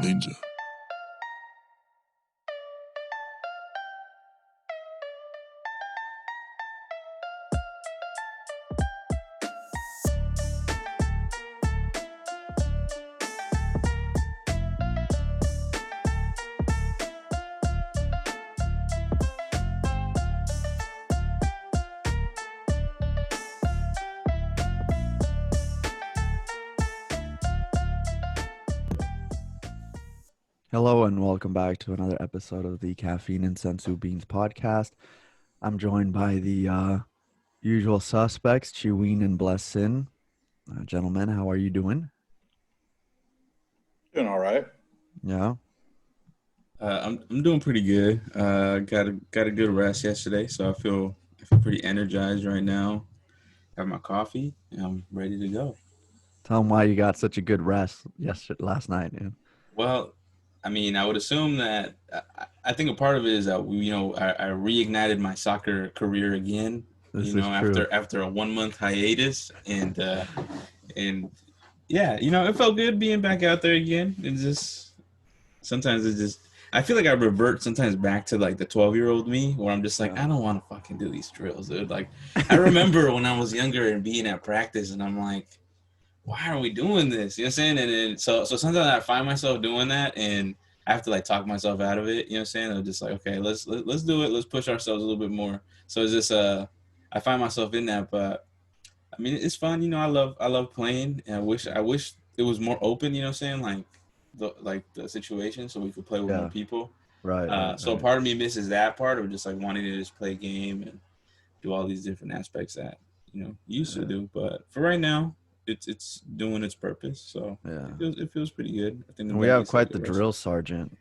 Ninja. Hello and welcome back to another episode of the Caffeine and Sensu Beans podcast. I'm joined by the usual suspects, Chiween and Blessin. Gentlemen, how are you doing? Doing all right. Yeah. I'm doing pretty good. Got a good rest yesterday, so I feel pretty energized right now. Have my coffee, and I'm ready to go. Tell them why you got such a good rest last night. Yeah. Well, I mean, I would assume that I think a part of it is that I reignited my soccer career again. This is true. After a 1 month hiatus, and yeah, it felt good being back out there again. Sometimes it's just I feel like I revert sometimes back to like the 12-year-old me where I'm just like, Yeah. I don't want to fucking do these drills, dude. Like I remember when I was younger and being at practice and I'm like, why are we doing this? You know what I'm saying? And then so sometimes I find myself doing that and I have to like talk myself out of it. You know what I'm saying? I'm just like, okay, let's do it. Let's push ourselves a little bit more. So it's just I find myself in that, but I mean it's fun. I love playing and I wish it was more open. You know what I'm saying? The situation so we could play with more Yeah. people. Right. So part of me misses that part of just like wanting to just play a game and do all these different aspects that you used to do. But for right now, it's doing its purpose. So Yeah. it feels pretty good. I think And we have quite the drill sergeant.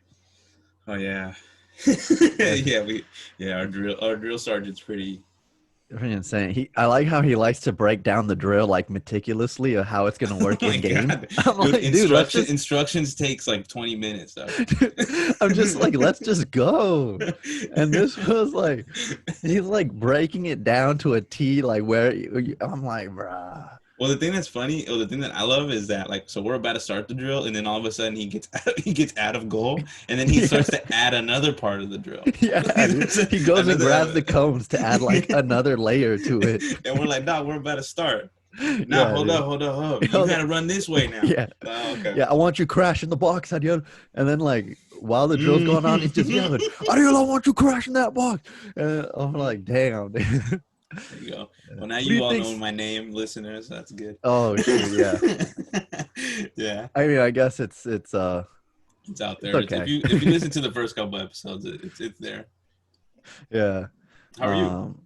Oh yeah, our drill sergeant's pretty. Pretty insane. I like how he likes to break down the drill like meticulously of how it's gonna work in game. God. I'm like, dude, instructions takes like 20 minutes though. I'm just like, let's just go. And this was like, he's like breaking it down to a T, like where I'm like, bruh. Well, the thing that's funny, or the thing that I love is that like, so we're about to start the drill, and then all of a sudden he gets out of goal, and then he starts to add another part of the drill. Yeah, dude. He goes and grabs the cones to add like another layer to it. And we're like, nah, we're about to start. Nah, hold up. You gotta run this way now. Yeah. Oh, okay. Yeah, I want you crashing the box, Adiel. And then like while the drill's going on, he's just yelling, Adiel, I want you crashing that box. And I'm like, damn, dude. There you go. Well, now you all know my name, listeners. That's good. Oh, shoot, yeah. Yeah. I mean, I guess it's out there. It's okay. If you listen to the first couple episodes, it's there. Yeah. How are you?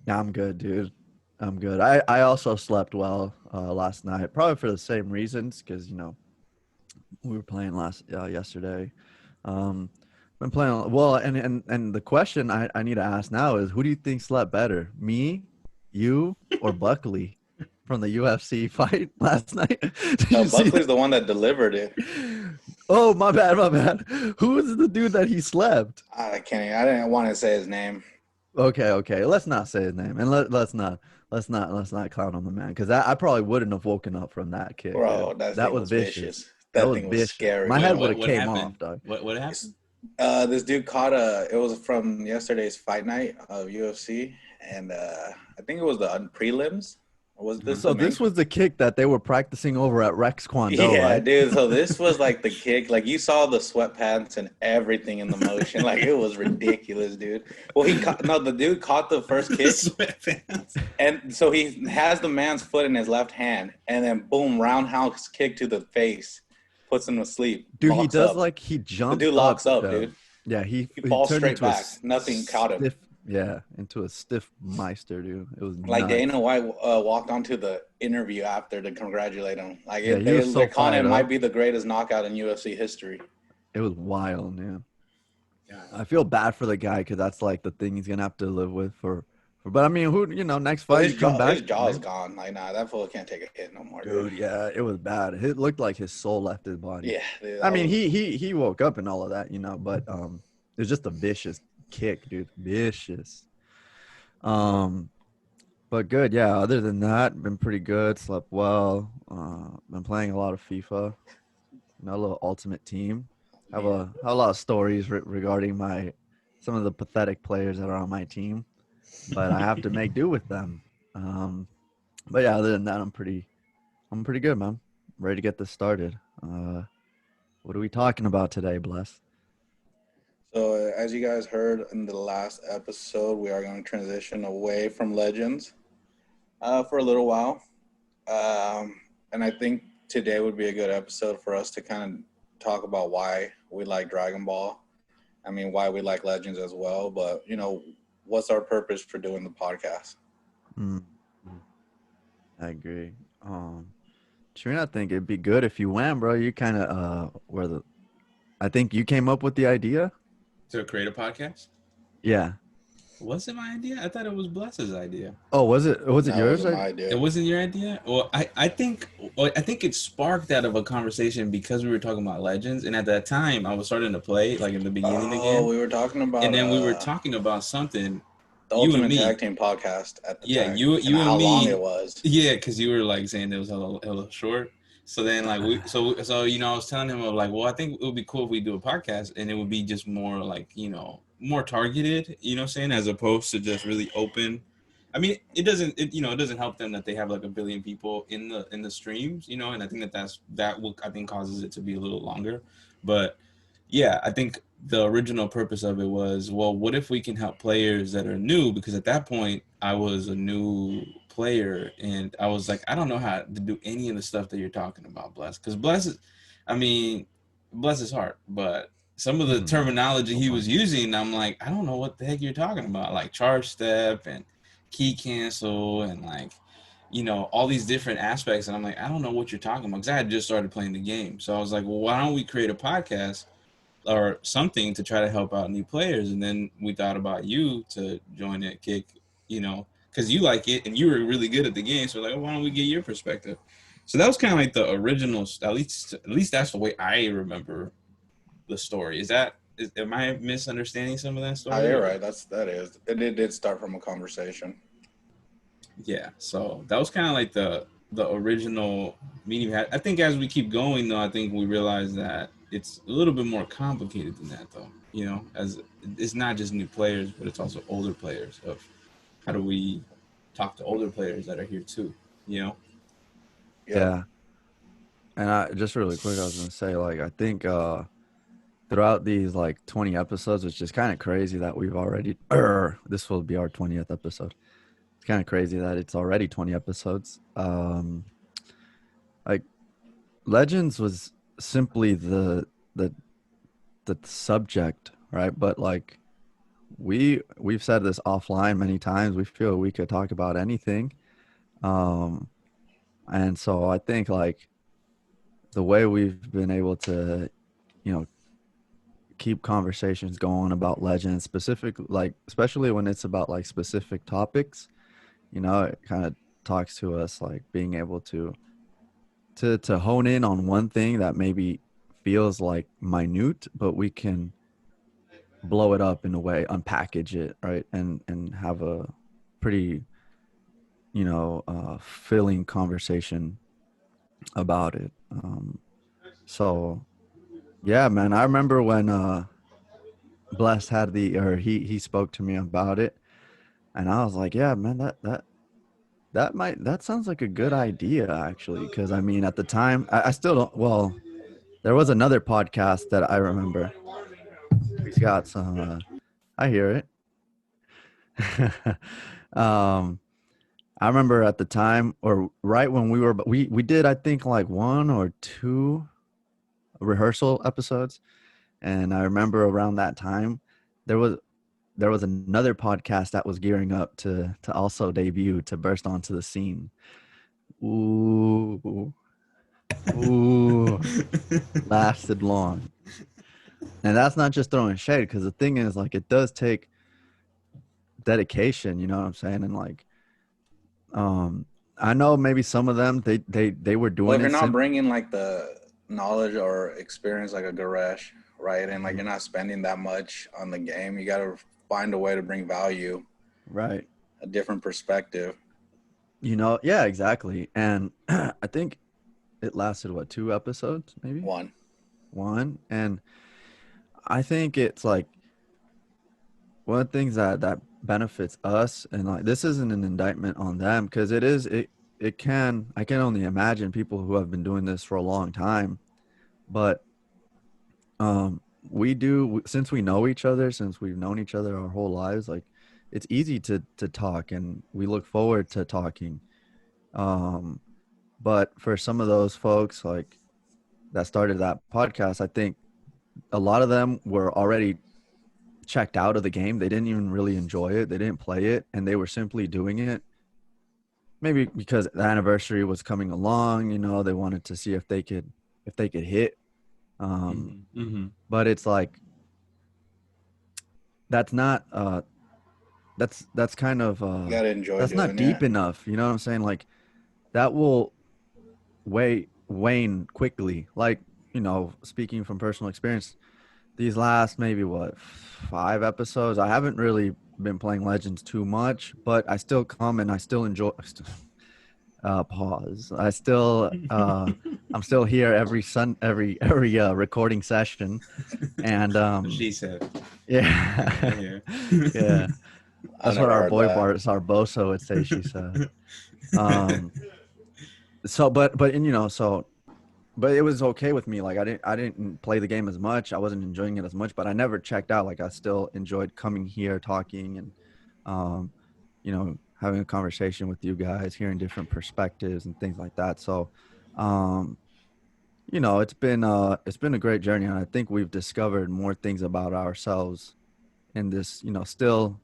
Yeah, I'm good, dude. I'm good. I also slept well last night, probably for the same reasons, because we were playing yesterday. Been playing well, and the question I need to ask now is, who do you think slept better, me, you, or Buckley from the UFC fight last night? Buckley's the one that delivered it. Oh, my bad. Who was the dude that he slept? I didn't want to say his name. Okay. Let's not say his name, and let's not clown on the man, because I probably wouldn't have woken up from that kick. Bro, that was vicious. That thing was scary. My head would have came off, dog. What happened? This dude caught it was from yesterday's fight night of UFC, and I think it was the prelims. Was this this was the kick that they were practicing over at Rex Kwon Do, yeah, right? Dude. So this was like the kick. Like you saw the sweatpants and everything in the motion. Like it was ridiculous, dude. Well, the dude caught the first kick, sweatpants, and so he has the man's foot in his left hand, and then boom, roundhouse kick to the face, puts him to sleep. Dude, he does up. He jumps. The dude locks up, dude. Yeah, he falls straight back. Nothing caught him. Yeah, into a stiff meister, dude. It was like nuts. Dana White walked onto the interview after to congratulate him. Like yeah, they're calling it might be the greatest knockout in UFC history. It was wild, man. Yeah. I feel bad for the guy because that's like the thing he's gonna have to live with for. But I mean, next fight his jaw's gone. Like that fool can't take a hit no more, dude. Yeah, it was bad. It looked like his soul left his body. Yeah, dude, I mean, he woke up and all of that, but it was just a vicious kick, dude. Vicious. But good, yeah. Other than that, been pretty good. Slept well. Been playing a lot of FIFA. a little ultimate team. Have a lot of stories regarding some of the pathetic players that are on my team, but I have to make do with them. Um, but yeah, other than that, I'm pretty good, man. Ready to get this started. What are we talking about today, Bless? So, as you guys heard in the last episode, we are going to transition away from Legends for a little while. And I think today would be a good episode for us to kind of talk about why we like Dragon Ball. I mean, why we like Legends as well. But, what's our purpose for doing the podcast? Mm, I agree. Trina, I think it'd be good if you went, bro. You kind of were the. I think you came up with the idea. To create a podcast? Yeah. Was it my idea? I thought it was Bless's idea. Oh, was it? Was it That yours? wasn't my idea. It wasn't your idea? Well, I think it sparked out of a conversation because we were talking about Legends, and at that time I was starting to play like in the beginning again. We were talking about, And then we were talking about something. the You and Ultimate me. Tag Team podcast at the Yeah, time. you and and how me. long it was. Yeah, because you were like saying it was a little short. So then like so I was telling him of like, well, I think it would be cool if we do a podcast and it would be just more like, more targeted, what I'm saying, as opposed to just really open. I mean, it doesn't help them that they have like a billion people in the streams, and I think that will, I think, causes it to be a little longer. But yeah, I think the original purpose of it was, well, what if we can help players that are new? Because at that point, I was a new player, and I was like, I don't know how to do any of the stuff that you're talking about, Bless. Because bless his heart, but some of the terminology he was using, I'm like, I don't know what the heck you're talking about, like charge step and key cancel and like, all these different aspects. And I'm like, I don't know what you're talking about because I had just started playing the game. So I was like, well, why don't we create a podcast or something to try to help out new players? And then we thought about you to join that kick, because you like it and you were really good at the game. So like, why don't we get your perspective? So that was kind of like the original. At least that's the way I remember the story. Am I misunderstanding some of that story? Oh, you're right. That is. It did start from a conversation. Yeah. So that was kind of like the original meeting we had. I think as we keep going, though, I think we realize that it's a little bit more complicated than that, though. As it's not just new players, but it's also older players. Of how do we talk to older players that are here too? Yeah. And I just really quick, I was gonna say, like, I think throughout these like 20 episodes, which is kind of crazy that we've already this will be our 20th episode. It's kind of crazy that it's already 20 episodes. Like Legends was simply the subject, right? But like we've said this offline many times, we feel we could talk about anything. And so I think like the way we've been able to, keep conversations going about Legends, especially when it's about like specific topics, it kind of talks to us like being able to hone in on one thing that maybe feels like minute, but we can blow it up in a way, unpackage it, right, and have a pretty filling conversation about it. So yeah, man, I remember when Bless had he spoke to me about it, and I was like, yeah, man, that sounds like a good idea, actually, because I mean at the time I still don't. Well, there was another podcast that I remember. He's got some. I hear it. I remember at the time, or right when we did, I think like one or two rehearsal episodes, and I remember around that time there was another podcast that was gearing up to also debut, to burst onto the scene. Ooh, lasted long. And that's not just throwing shade, because the thing is, like, it does take dedication, you know what I'm saying? And like, I know maybe some of them they were doing Well, if it. you're not bringing like the knowledge or experience like a Garesh, right, and like you're not spending that much on the game, you got to find a way to bring value, right? a different perspective. Yeah, exactly. And I think it lasted what, 2 episodes, maybe? One. one. And I think it's like one of the things that benefits us, and like this isn't an indictment on them, because it can, I can only imagine people who have been doing this for a long time, but we do, since we know each other, since we've known each other our whole lives, like it's easy to talk, and we look forward to talking. um but for some of those folks like that started that podcast, I think a lot of them were already checked out of the game. They didn't even really enjoy it. They didn't play it, and they were simply doing it maybe because the anniversary was coming along. They wanted to see if they could hit. But it's like that's not that's kind of You gotta enjoy that's not doing deep it. enough. You know what I'm saying? Like that will wane quickly. Like, speaking from personal experience, these last maybe 5 episodes, I haven't really been playing Legends too much, but I still come and I still enjoy. Pause. I'm still here every recording session, and She said. yeah, Yeah. yeah. I That's what never our heard boy that. Bart Sarbosa would say. She said. Um. So, but and so. But it was okay with me. Like I didn't play the game as much. I wasn't enjoying it as much, but I never checked out. Like I still enjoyed coming here, talking, and um, having a conversation with you guys, hearing different perspectives and things like that. So, um, it's been a great journey, and I think we've discovered more things about ourselves in this. Still,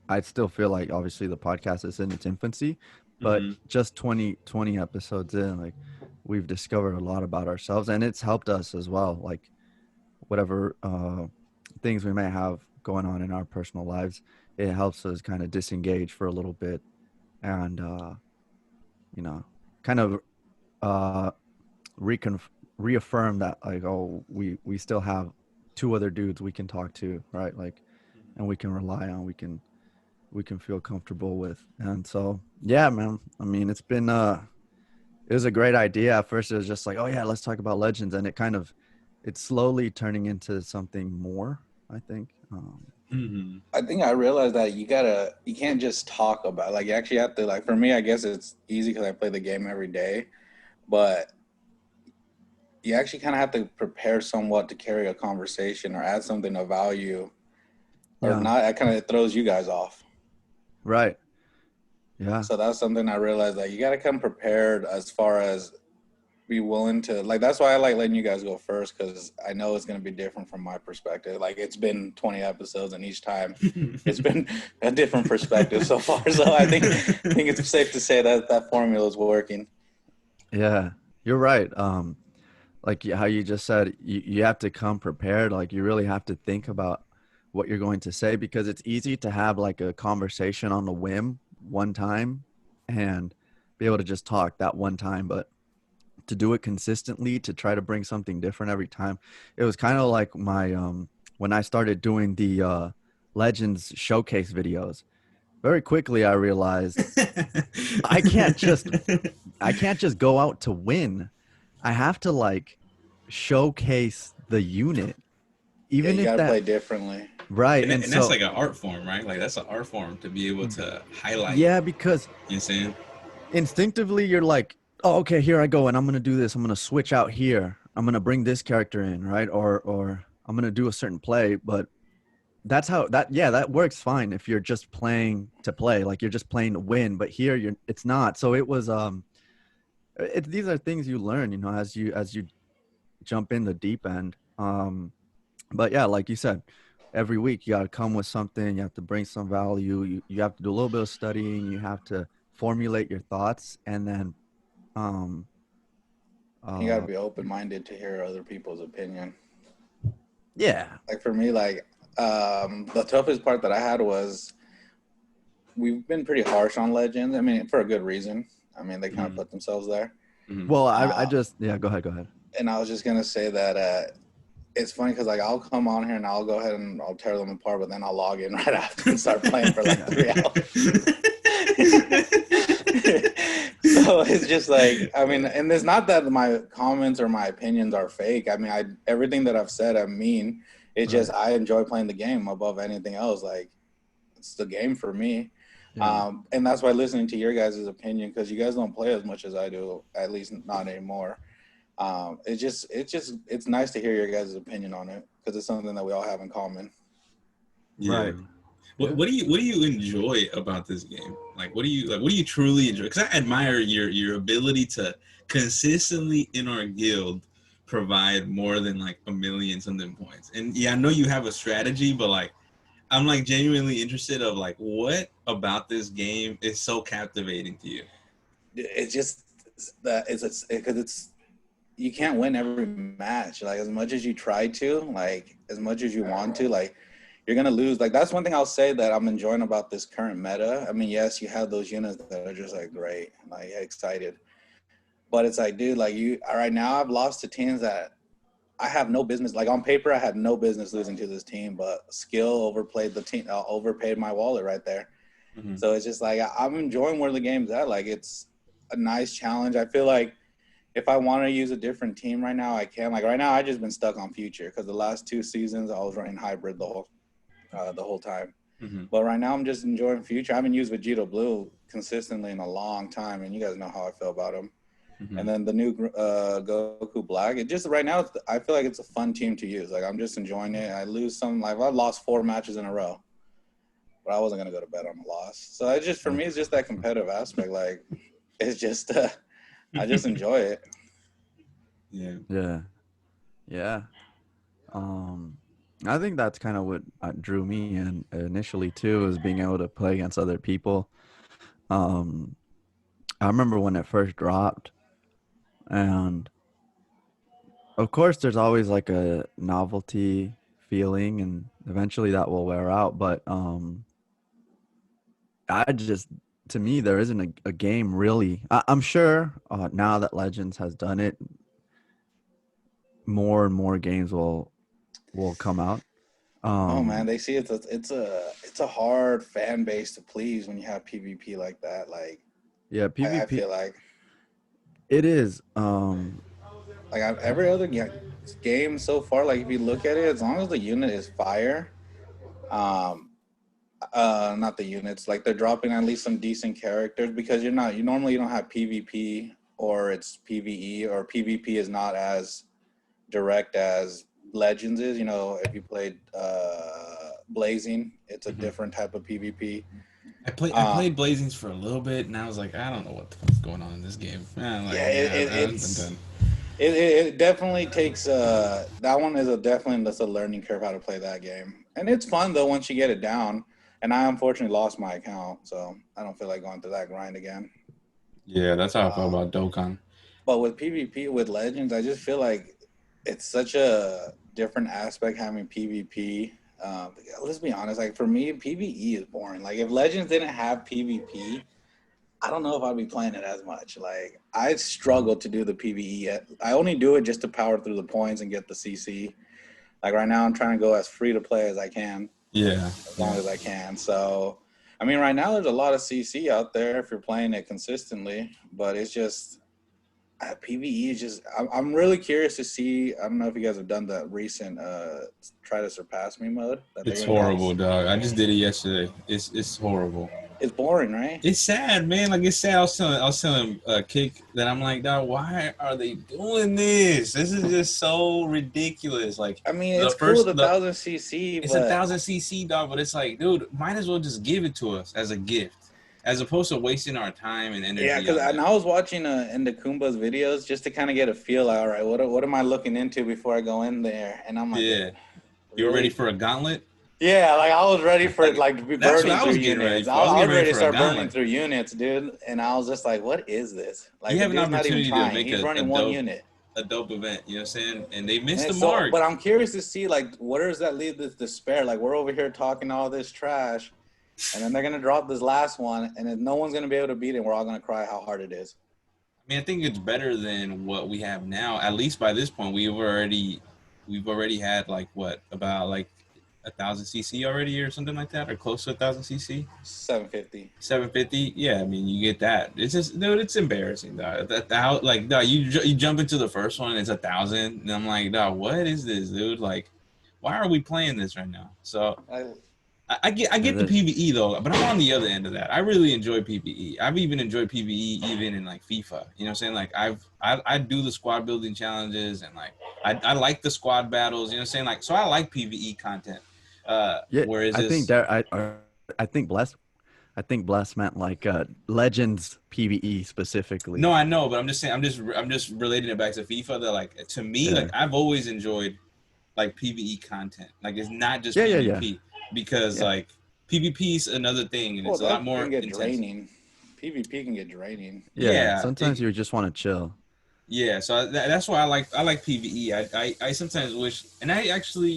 I still feel like obviously the podcast is in its infancy, but just 20 episodes in, like we've discovered a lot about ourselves, and it's helped us as well. Like whatever things we may have going on in our personal lives, it helps us kind of disengage for a little bit, and you know, kind of uh, reaffirm that like, oh, we still have two other dudes we can talk to, right? Like, and we can rely on. We can feel comfortable with. And so, yeah, man, I mean, it was a great idea. At first it was just like, oh yeah, let's talk about Legends, and it's slowly turning into something more, I think. I think I realized that you can't just talk about, like, you actually have to, like, for me, I guess it's easy because I play the game every day, but you actually kind of have to prepare somewhat to carry a conversation or add something of value, or Yeah, not. It kind of throws you guys off. right. Yeah, So that's something I realized, that you got to come prepared as far as be willing to, like, that's why I like letting you guys go first, because I know it's going to be different from my perspective. Like, it's been 20 episodes, and each time it's been a different perspective so far. So I think it's safe to say that that formula is working. yeah, you're right. Like how you just said, you have to come prepared. Like you really have to think about what you're going to say, because it's easy to have like a conversation on the whim one time and be able to just talk that one time, but to do it consistently, to try to bring something different every time. It was kind of like my when I started doing the Legends showcase videos. Very quickly I realized I can't just I can't just go out to win. I have to like showcase the unit, Yeah, even you if got to that, play differently. right. and, And and that's so like an art form, right? Like that's an art form to be able to highlight. yeah, because You know what I'm saying? instinctively you're like, oh, okay, here I go, and I'm gonna do this. I'm gonna switch out here. I'm gonna bring this character in, right? Or I'm gonna do a certain play. But that's how that yeah, that works fine if you're just playing to play, like you're just playing to win. But here it's not. So it was these are things you learn, as you jump in the deep end. But yeah, like you said, every week you got to come with something. You have to bring some value. You have to do a little bit of studying. You have to formulate your thoughts, and then um You got to uh be open-minded to hear other people's opinion. yeah, Like, for me, like, the toughest part that I had was, we've been pretty harsh on Legends. I mean, for a good reason. I mean, they kind of put themselves there. well, I Uh, just yeah, go ahead. and I was just gonna say that it's funny because, like, I'll come on here and I'll go ahead and I'll tear them apart, but then I'll log in right after and start playing for like 3 hours. So So it's just like, I mean, and it's not that my comments or my opinions are fake. I mean, everything that I've said, I mean, it's just I enjoy playing the game above anything else. Like, it's the game for me. Yeah. And that's why listening to your guys' opinion, because you guys don't play as much as I do, at least not anymore. It's nice to hear your guys' opinion on it because it's something that we all have in common. Yeah. Right. What do you enjoy about this game? Like, what do you truly enjoy? Because I admire your ability to consistently in our guild provide more than like a million something points. And yeah, I know you have a strategy, but like, I'm like genuinely interested of like what about this game is so captivating to you? It's just that it's because it's you can't win every match. Like as much as you try to, like as much as you want to, like you're gonna lose. Like that's one thing I'll say that I'm enjoying about this current meta. I mean, yes, you have those units that are just like great, like excited, but it's like, dude, like you right now, I've lost to teams that I have no business. Like on paper, I had no business losing to this team, but skill overplayed the team, overpaid my wallet right there. Mm-hmm. So it's just like I'm enjoying where the game's at. Like it's a nice challenge. I feel like if I want to use a different team right now, I can. Like right now, I just been stuck on Future because the last 2 seasons I was running hybrid the whole time. Mm-hmm. But right now, I'm just enjoying Future. I haven't used Vegito Blue consistently in a long time, and you guys know how I feel about him. Mm-hmm. And then the new Goku Black. It just right now, I feel like it's a fun team to use. Like I'm just enjoying it. I lose some. Like I lost 4 matches in a row, but I wasn't gonna go to bed on a loss. So it's just for me, it's just that competitive aspect. Like it's just I just enjoy it. Yeah. Yeah. Yeah. I think that's kind of what drew me in initially too, is being able to play against other people. I remember when it first dropped, and of course there's always like a novelty feeling, and eventually that will wear out. But I just, to me, there isn't a game really. I'm sure now that Legends has done it, more and more games will come out. Oh man, they see it's a hard fan base to please when you have PvP like that. Like Yeah, I PvP feel like it is. every other game so far, like if you look at it, as long as the unit is fire, um, not the units, like they're dropping at least some decent characters because you normally you don't have PvP or it's PvE or PvP is not as direct as Legends is. You know, if you played Blazing, it's a Mm-hmm. different type of PvP. I played Blazings for a little bit, and I was like, I don't know what the fuck's going on in this game. I'm done. It definitely takes that one is definitely that's a learning curve how to play that game, and it's fun though once you get it down. And I unfortunately lost my account, so I don't feel like going through that grind again. Yeah, that's how I felt about Dokkan. But with PvP with Legends, I just feel like it's such a different aspect having PvP. Let's be honest, like for me, PvE is boring. Like if Legends didn't have PvP, I don't know if I'd be playing it as much. Like I struggle to do the PvE. I only do it just to power through the points and get the CC. Like right now, I'm trying to go as free to play as I can, Yeah. as long as I can. So, I mean, right now there's a lot of CC out there if you're playing it consistently, but it's just PVE is just. I'm really curious to see. I don't know if you guys have done the recent try to surpass me mode. That It's they're gonna do. horrible, dog. I just did it yesterday. It's horrible. It's boring, right? It's sad, man. Like it's sad. I was telling Kick that I'm like, dog, why are they doing this? This is just so ridiculous. Like I mean, the it's cool first, with 1,000 CC, it's but 1,000 cc, dog. But it's like, dude, might as well just give it to us as a gift, as opposed to wasting our time and energy. yeah, because I was watching Into Kumba's videos just to kind of get a feel. All right, what am I looking into before I go in there? And I'm like, yeah, really? you were ready for a gauntlet. Yeah, like I was ready for like to be That's what burning I was through getting ready units. for. I was I getting was ready ready to for a start burning gauntlet. through units, dude. And I was just like, what is this? Like You the have an dude's not even opportunity to trying. make He's a running one dope unit. a dope event. You know what I'm saying? And they missed And the so, mark. but I'm curious to see like where does that lead this despair? Like we're over here talking all this trash, and then they're gonna drop this last one, and then no one's gonna be able to beat it. We're all gonna cry how hard it is. I mean, I think it's better than what we have now. At least by this point, we've already had like what about like 1,000 cc already, or something like that, or close to 1,000 cc. 750. 750. Yeah, I mean, you get that. It's just, dude, it's embarrassing, dog. That like, dog, you jump into the first one, it's 1,000, and I'm like, dog, what is this, dude? Like, why are we playing this right now? So I, I Yeah, get the PVE though, but I'm on the other end of that. I really enjoy PVE. I've even enjoyed PVE even in like FIFA. You know what I'm saying? Like I do the squad building challenges, and like I like the squad battles. You know what I'm saying? Like, so I like PVE content. yeah. Whereas I think this, there. I think Bless meant like Legends PVE specifically. no, I know, but I'm just relating it back to FIFA. That like, to me, Yeah. like, I've always enjoyed like PVE content. Like, it's not just Yeah. Yeah. Yeah. PvP, because Yeah. like PvP is another thing, and well, it's a lot that can more get intense. draining. PvP can get draining. Yeah. Yeah, Sometimes you just want to chill. yeah. So that's why I like PVE. I sometimes wish, and I actually,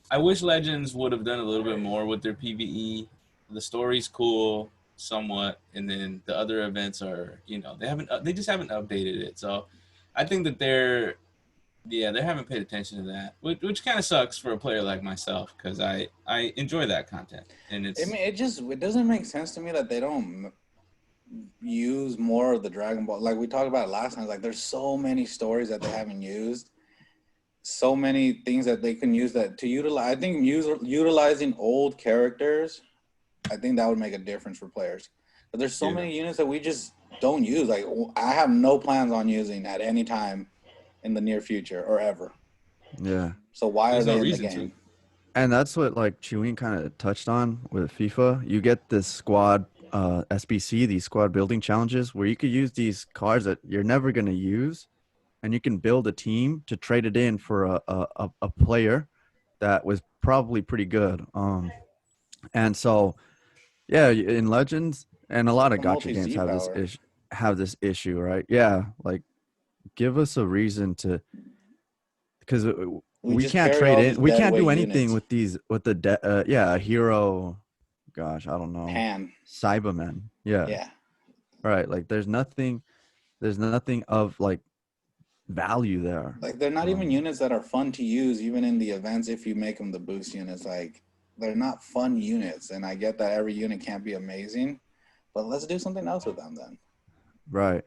I wish Legends would have done a little bit more with their PVE. The story's cool somewhat, and then the other events are, they just haven't updated it. So I think that they haven't paid attention to that, which kind of sucks for a player like myself, because I enjoy that content, and I it's mean, it doesn't make sense to me that they don't use more of the Dragon Ball. Like we talked about it last time. Like there's so many stories that they haven't used, so many things that they can use that to utilize. I think utilizing old characters, I think that would make a difference for players. But there's so yeah. many units that we just don't use. Like I have no plans on using at any time in the near future or ever. Yeah. So why are There's no they in the reason to. game? And that's what like Chewing kind of touched on with FIFA. You get this squad SBC, these squad building challenges where you could use these cards that you're never going to use, and you can build a team to trade it in for a player that was probably pretty good. And so yeah, in Legends and a It's lot like of a gotcha multi games Z power. have this issue, right? Yeah, like give us a reason to, because We we just can't carry trade all in. these We dead can't weight do anything units. with these with the yeah, a hero. Gosh, I don't know. Pan. Cybermen. Yeah, Yeah. right. Like there's nothing. There's nothing of like value there. Like they're not even units that are fun to use, even in the events. If you make them the boost units, like they're not fun units. And I get that every unit can't be amazing, but let's do something else with them then. Right.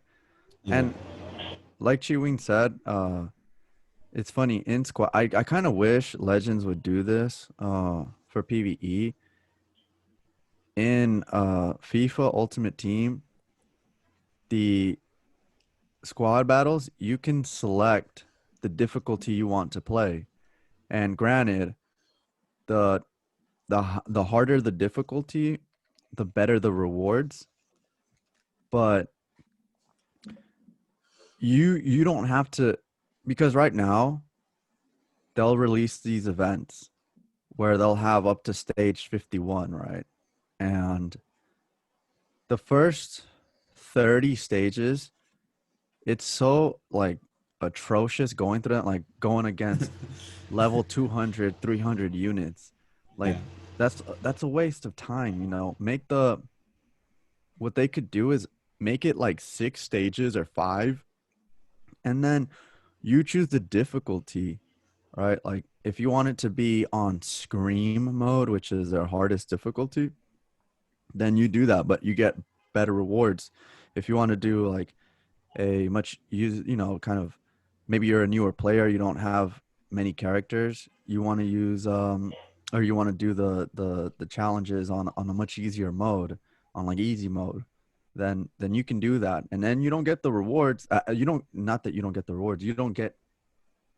Yeah. And like Chi said, it's funny in squad. I kind of wish Legends would do this for PvE in FIFA Ultimate Team. The squad battles, you can select the difficulty you want to play. And granted, the the harder the difficulty, the better the rewards. But you don't have to, because right now they'll release these events where they'll have up to stage 51, right? And the first 30 stages, it's so like atrocious going through that, like going against level 200, 300 units. Like Yeah. that's a waste of time, you know. Make the what they could do is make it like 6 stages or 5, and then you choose the difficulty, right? Like if you want it to be on scream mode, which is their hardest difficulty, then you do that, but you get better rewards. If you want to do like a much you know, kind of, maybe you're a newer player, you don't have many characters, you want to use or you want to do the challenges on a much easier mode, on like easy mode, then you can do that, and then you don't get the rewards. You don't, not that you don't get the rewards, you don't get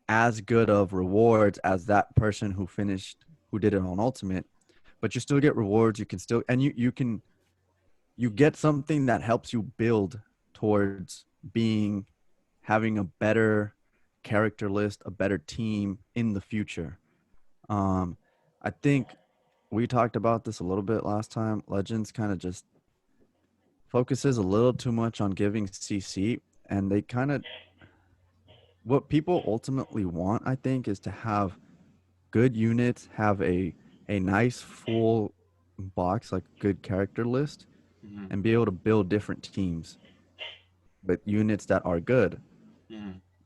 as good of rewards as that person who did it on ultimate, but you still get rewards. You can still, and you get something that helps you build towards being, having a better character list, a better team in the future. Um, I think we talked about this a little bit last time. Legends kind of just focuses a little too much on giving CC, and they kind of, what people ultimately want, I think, is to have good units, have a nice full box, like good character list, Hmm. and be able to build different teams with units that are good.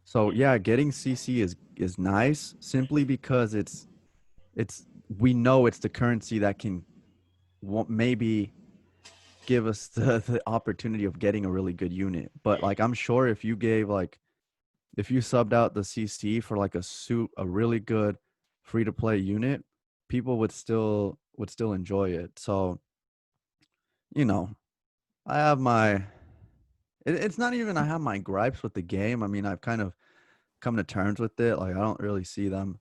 So yeah, getting CC is nice simply because it's we know it's the currency that can maybe give us the opportunity of getting a really good unit. But like I'm sure if you gave like if you subbed out the CC for like a really good free to play unit, people would still enjoy it. So, you know, I have my it's not even I have my gripes with the game. I mean, I've kind of come to terms with it. Like I don't really see them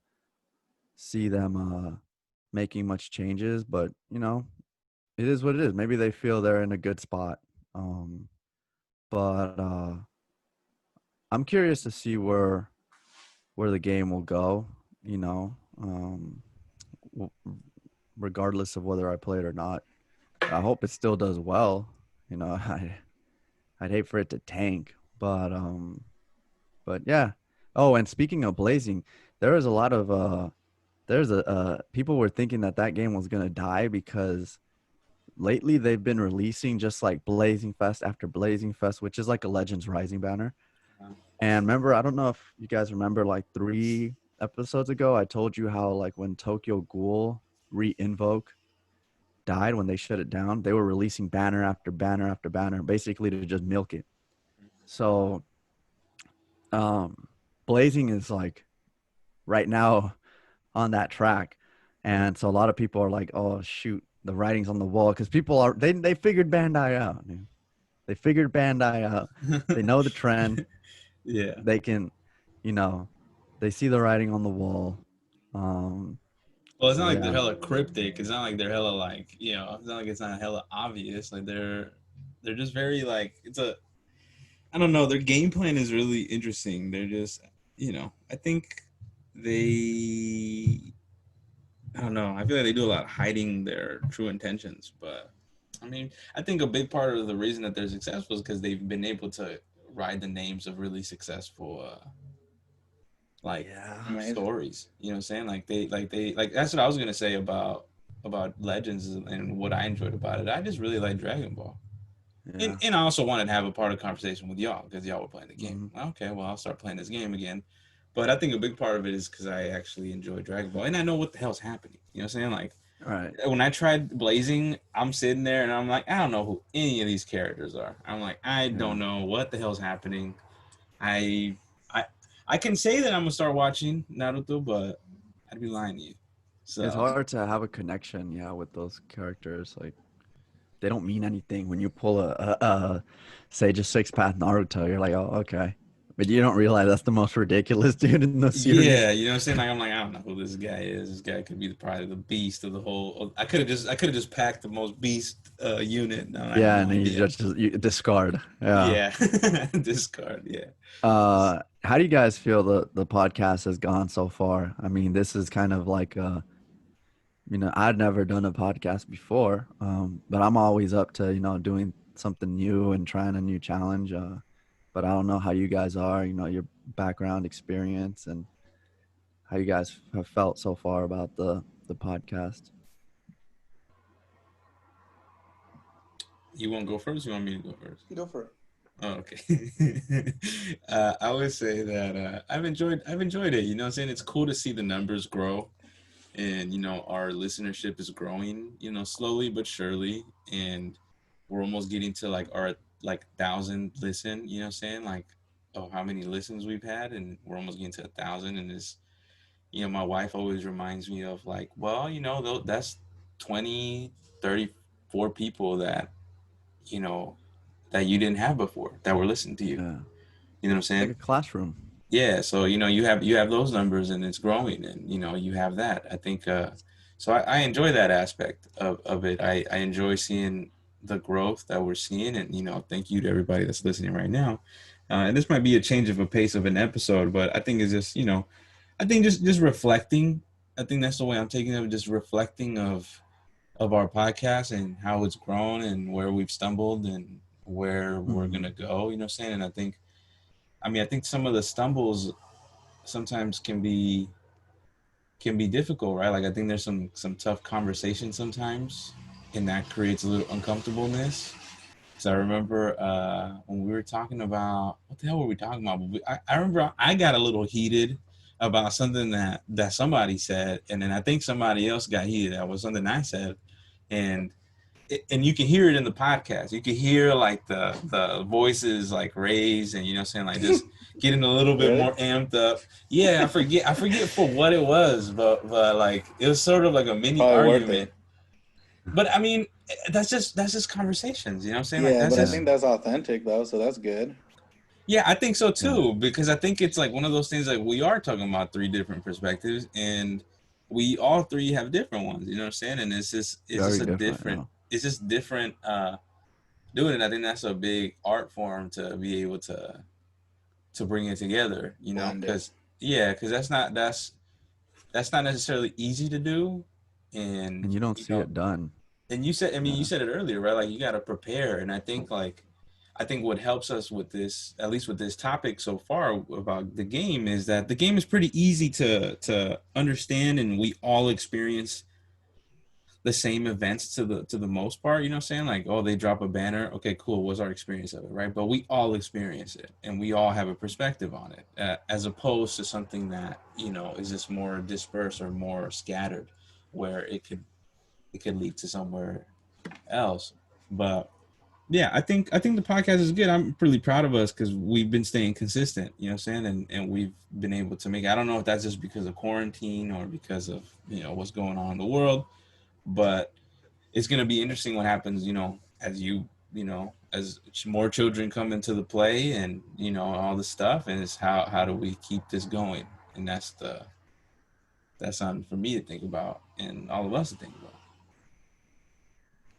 making much changes, but it is what it is. Maybe they feel they're in a good spot. Um but I'm curious to see where the game will go, you know. W- Regardless of whether I play it or not. I hope it still does well. I'd hate for it to tank, but yeah. Oh, and speaking of Blazing, there is a lot of there's a people were thinking that game was gonna die because lately they've been releasing just like Blazing Fest after Blazing Fest, which is like a Legends Rising banner. And remember, I don't know if you guys remember, like 3 episodes ago, I told you how like when Tokyo Ghoul re-invoke died, when they shut it down, they were releasing banner after banner after banner, basically to just milk it. So, Blazing is like right now on that track, and so a lot of people are like, "Oh shoot, the writing's on the wall," because people are they figured Bandai out, dude. They figured Bandai out. They know the trend. Yeah. They can, you know, they see the writing on the wall. Um, Well, it's so not like they're yeah, hella cryptic. It's not like they're hella like it's not like it's not hella obvious. Like they're just very like it's a I don't know. Their game plan is really interesting. They're just I think they I don't know. I feel like they do a lot hiding their true intentions. But I mean, I think a big part of the reason that they're successful is because they've been able to ride the names of really successful like yeah, Amazing. stories. You know what I'm saying? Like that's what I was gonna say about Legends and what I enjoyed about it. I just really like Dragon Ball. And, yeah. and I also wanted to have a part of the conversation with y'all because y'all were playing the game. Mm-hmm. Okay, well I'll start playing this game again. But I think a big part of it is because I actually enjoy Dragon Ball and I know what the hell's happening. You know what I'm saying? Like All right. when I tried Blazing, I'm sitting there and I'm like, I don't know who any of these characters are. I'm like, I Yeah. don't know what the hell's happening. I I I can say that I'm gonna start watching Naruto, but I'd be lying to you. It's So hard to have a connection, yeah, with those characters. Like they don't mean anything when you pull a say just six path Naruto. You're like, oh, okay, but you don't realize that's the most ridiculous dude in the series. yeah, you know what I'm saying? Like I'm like, I don't know who this guy is. This guy could be probably the beast of the whole. I could have just packed the most beast unit. No, I have Yeah, no and then you idea. just you discard. Yeah. Yeah, discard. Yeah. How do you guys feel the podcast has gone so far? I mean, this is kind of like I'd never done a podcast before, but I'm always up to doing something new and trying a new challenge. But I don't know how you guys are. Your background experience and how you guys have felt so far about the podcast. You want to go first? You want me to go first? You go for it. Oh, okay. I would say that I've enjoyed it. You know what I'm saying? It's cool to see the numbers grow and our listenership is growing, slowly but surely. And we're almost getting to like our like 1,000 listen, you know what I'm saying? Like how many listens we've had and we're almost getting to 1,000 and it's my wife always reminds me of like, well, that's 20, 34 people that you know that you didn't have before that were listening to you. Yeah, You know what I'm it's like saying? a classroom. Yeah. So you have those numbers and it's growing, and you have that. I think so. I enjoy that aspect of it. I enjoy seeing the growth that we're seeing, and thank you to everybody that's listening right now. And this might be a change of a pace of an episode, but I think it's just I think just reflecting. I think that's the way I'm taking it. Just reflecting of our podcast and how it's grown and where we've stumbled and where we're Hmm. gonna go. You know what I'm saying? And I think some of the stumbles sometimes can be difficult, right? Like I think there's some tough conversations sometimes, and that creates a little uncomfortableness. So I remember when we were talking about what the hell were we talking about? I remember I got a little heated about something that somebody said, and then I think somebody else got heated. That was something I said, and you can hear it in the podcast. You can hear like the voices like raised, and saying like just getting a little bit Really? more amped up. Yeah, I forget for what it was, but like it was sort of like a mini Probably worth argument. it. But I mean, that's just conversations. You know what I'm saying? Like Yeah, that's but I just think that's authentic though, so that's good. yeah, I think so Yeah. too, because I think it's like one of those things like we are talking about three different perspectives, and we all three have different ones, you know what I'm saying? And it's just Very a different. different Yeah. it's just different doing it. I think that's a big art form to be able to bring it together, Blend it. because because that's not necessarily easy to do, and And you don't see it done. and you said, I mean, you Yeah. said it earlier, right? Like you got to prepare, and I think what helps us with this, at least with this topic so far about the game, is that the game is pretty easy to understand, and we all experience the same events to the most part. You know what I'm saying? Like, oh, they drop a banner. Okay, cool. What's our experience of it, right? But we all experience it, and we all have a perspective on it, as opposed to something that is just more dispersed or more scattered, where it could lead to somewhere else. But yeah, I think the podcast is good. I'm really proud of us because we've been staying consistent, you know what I'm saying? And we've been able to make it. I don't know if that's just because of quarantine or because of, what's going on in the world, but it's going to be interesting what happens, as as more children come into the play and, all this stuff. And it's how do we keep this going? And that's something for me to think about and all of us to think about.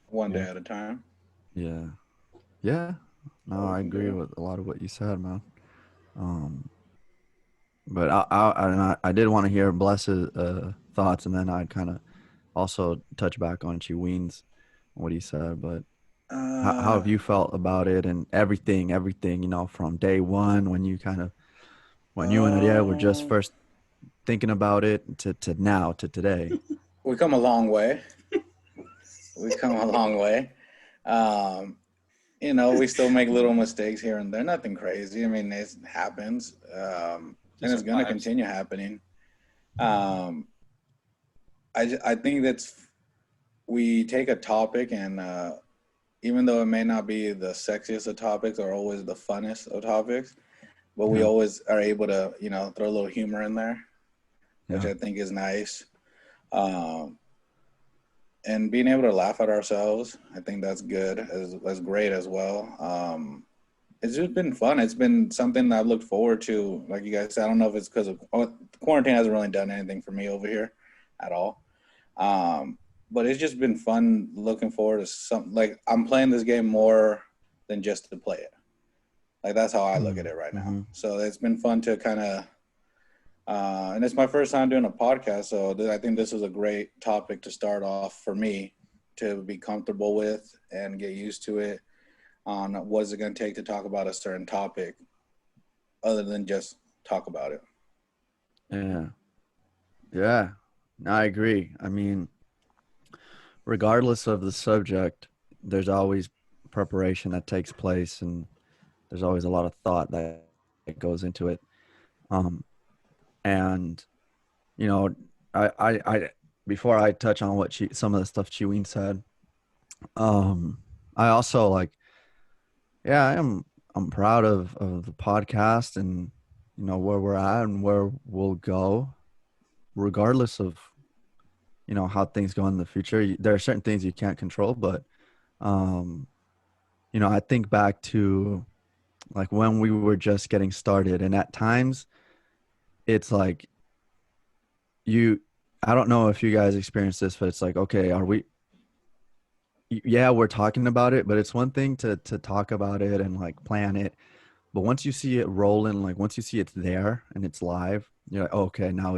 One day Yeah. at a time. Yeah. Yeah. No, All we I can agree do. with a lot of what you said, man. Um, but I did want to hear Bless's thoughts, and then I'd kind of also touch back on Chiween's what he said. But how Uh, have you felt about it and everything, from day one when you and Ariel were just um, first thinking about it to now to today? we come a long way. We come a long way. Um, we still make little mistakes here and there. Nothing crazy. I mean, it happens, and Just it's our gonna lives. continue happening. Um, I think that's we take a topic and even though it may not be the sexiest of topics or always the funnest of topics, but we Yeah. always are able to throw a little humor in there, which Yeah. I think is nice. Um, and being able to laugh at ourselves, I think that's good, as great as well. It's just been fun. It's been something that I've looked forward to. Like you guys said, I don't know if it's because of quarantine hasn't really done anything for me over here at all. Um, but it's just been fun looking forward to something. Like I'm playing this game more than just to play it. Like that's how I look at it right now. Mm-hmm. So it's been fun to kind of, and it's my first time doing a podcast. So I think this is a great topic to start off for me to be comfortable with and get used to it on what is it going to take to talk about a certain topic other than just talk about it. Yeah. Yeah. I agree. I mean, regardless of the subject, there's always preparation that takes place, and there's always a lot of thought that goes into it. Um, and you know, I before I touch on some of the stuff Chiween said, I also yeah, I'm proud of the podcast and where we're at and where we'll go, regardless of how things go in the future. There are certain things you can't control, but um, I think back to like when we were just getting started, and at times it's like you I don't know if you guys experience this, but it's like, okay, yeah, we're talking about it, but it's one thing to talk about it and like plan it, but once you see it rolling, like once you see it's there and it's live, you're like, oh, okay, now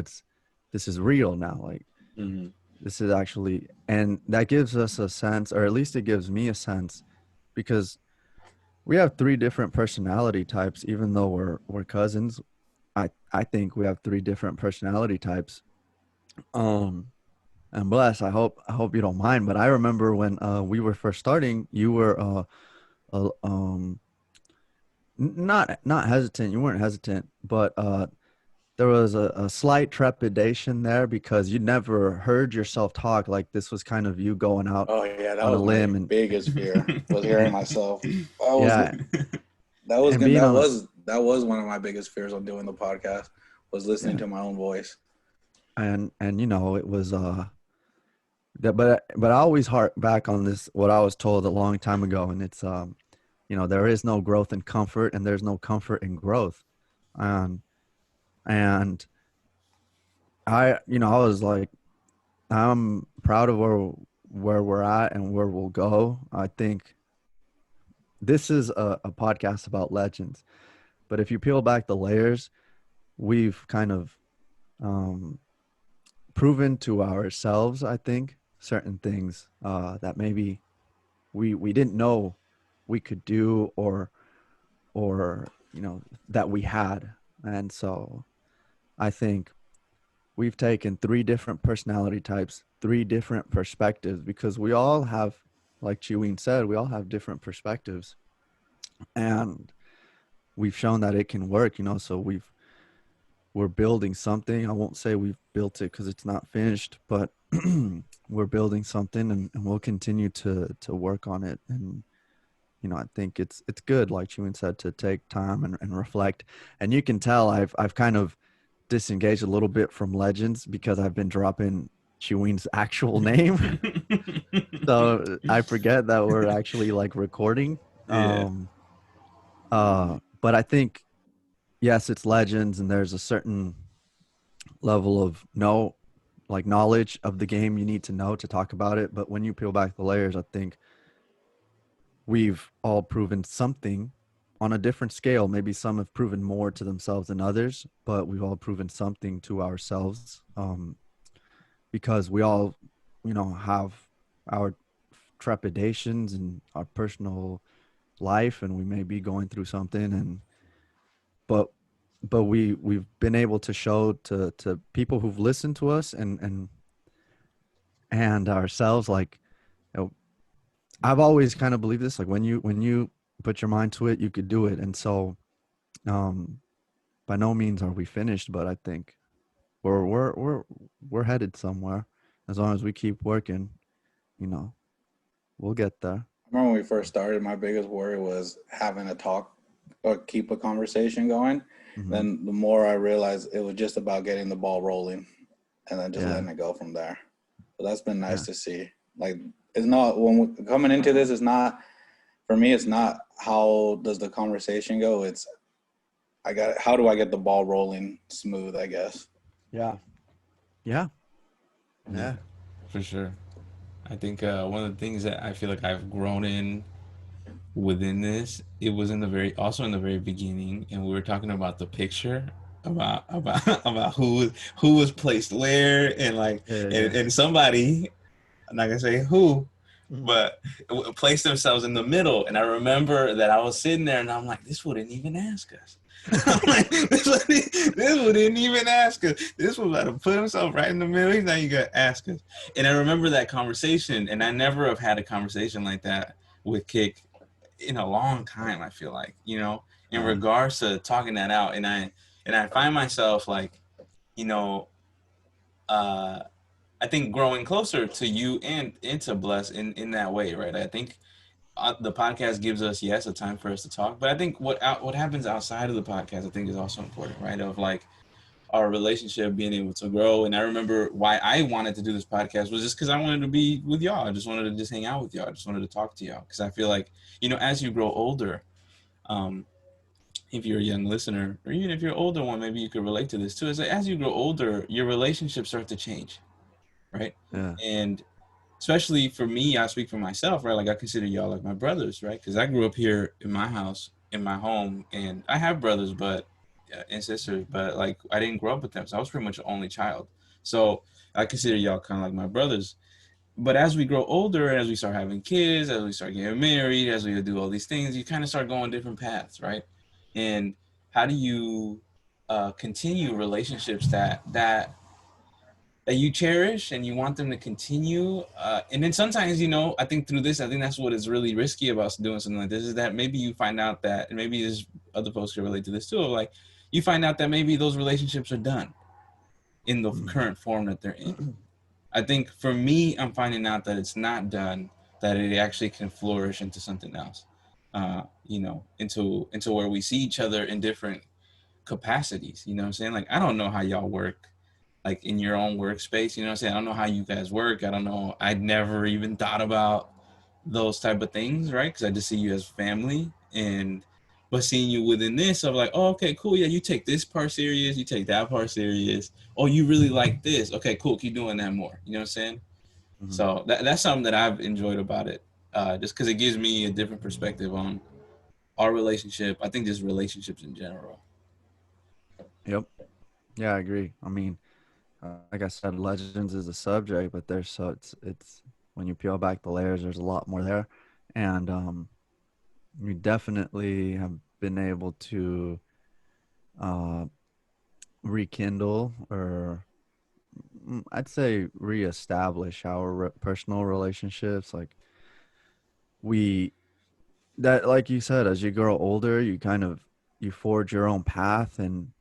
this is real now, like Mm-hmm. this is actually, and that gives us a sense, or at least it gives me a sense, because we have three different personality types, even though we're cousins. I think we have three different personality types. Um, and bless, I hope you don't mind, but I remember when we were first starting, you were uh um not hesitant. You weren't hesitant, but there was a slight trepidation there because you never heard yourself talk. Like this was kind of you going out Oh yeah, that on a was my limb and biggest fear, was hearing myself. I was yeah, that was and good. being on That was one of my biggest fears on doing the podcast, was listening yeah, to my own voice. and it was that, but I always hark back on this what I was told a long time ago, and it's there is no growth in comfort, and there's no comfort in growth, um, and I was like, I'm proud of where we're at and where we'll go. I think this is a podcast about legends, but if you peel back the layers, we've kind of um, proven to ourselves, I think, certain things that maybe we didn't know we could do or that we had. And so I think we've taken three different personality types, three different perspectives, because we all have, like Chiween said, we all have different perspectives, and we've shown that it can work. So we're building something. I won't say we've built it because it's not finished, but we're building something, and we'll continue to work on it. And I think it's good, like Chewin said, to take time and reflect. And you can tell I've kind of disengaged a little bit from Legends because I've been dropping Chewin's actual name. So I forget that we're actually like recording. Yeah, But I think yes, it's Legends, and there's a certain level of knowledge of the game you need to know to talk about it. But when you peel back the layers, I think we've all proven something on a different scale. Maybe some have proven more to themselves than others, but we've all proven something to ourselves, because we all, have our trepidations and our personal life, and we may be going through something, but we've been able to show to people who've listened to us and ourselves, like, I've always kind of believed this, like when you put your mind to it, you could do it. And so um by no means are we finished, but I think we're headed somewhere. As long as we keep working, you know we'll get there. I remember when we first started, my biggest worry was having a talk or keep a conversation going. Hmm. Then the more I realized it was just about getting the ball rolling and then just Yeah, letting it go from there. So that's been nice yeah, to see. Like, it's not, when we, coming into this, it's not, for me, it's not how does the conversation go. It's, how do I get the ball rolling smooth, I guess. yeah, yeah, yeah, yeah. for sure. I think one of the things that I feel like I've grown in within this, it was in the very beginning, and we were talking about the picture, about about who was placed where, and like, Yeah, yeah. and somebody, I'm not gonna say who, Mhm. but placed themselves in the middle. And I remember that I was sitting there and I'm like, this wouldn't even ask us. I'm like, this wouldn't even ask us. This was about to put himself right in the middle. He's not even gonna ask us. And I remember that conversation, and I never have had a conversation like that with Kick in a long time. I feel like, in Uh, regards to talking that out, and I find myself like, you know, uh, I think growing closer to you and to Bless in that way, right? I think the podcast gives us, yes, a time for us to talk, but I think what happens outside of the podcast, I think, is also important, right? Of like our relationship being able to grow. And I remember why I wanted to do this podcast was just because I wanted to be with y'all. I just wanted to just hang out with y'all. I just wanted to talk to y'all because I feel like, as you grow older, um, if you're a young listener, or even if you're an older one, maybe you could relate to this too. Is that as you grow older, your relationships start to change, right? yeah, And especially for me, I speak for myself, right? Like I consider y'all like my brothers, right? Because I grew up here in my house, in my home, and I have brothers, but and sisters, but like I didn't grow up with them, so I was pretty much the only child. So I consider y'all kind of like my brothers. But as we grow older, and as we start having kids, as we start getting married, as we do all these things, you kind of start going different paths, right? And how do you continue relationships that you cherish and you want them to continue. And then sometimes, I think through this, I think that's what is really risky about doing something like this, is that maybe you find out that, and maybe other folks can relate to this too, like, you find out that maybe those relationships are done in the current form that they're in. I think for me, I'm finding out that it's not done, that it actually can flourish into something else, into where we see each other in different capacities. You know what I'm saying? Like, I don't know how y'all work, like in your own workspace. You know what I'm saying? I don't know how you guys work. I don't know. I'd never even thought about those type of things, right? Because I just see you as family, and but seeing you within this, I'm like, oh, okay, cool. Yeah, you take this part serious, you take that part serious. Oh, you really like this. Okay, cool. Keep doing that more. You know what I'm saying? Mhm. So that's something that I've enjoyed about it, just because it gives me a different perspective on our relationship. I think just relationships in general. Yep. Yeah, I agree. I mean, like I said, legends is a subject, but there's so it's when you peel back the layers, there's a lot more there, and we definitely have been able to uh, rekindle or I'd say reestablish our personal relationships. Like we that, like you said, as you grow older, you kind of you forge your own path, and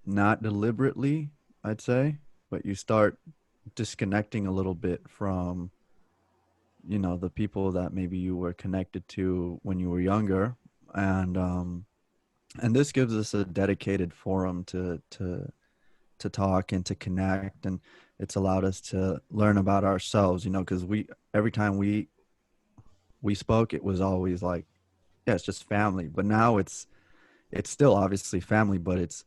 not deliberately, I'd say, but you start disconnecting a little bit from the people that maybe you were connected to when you were younger, and and this gives us a dedicated forum to talk and to connect, and it's allowed us to learn about ourselves, because we every time we spoke, it was always like, yeah, it's just family, but now it's still obviously family, but it's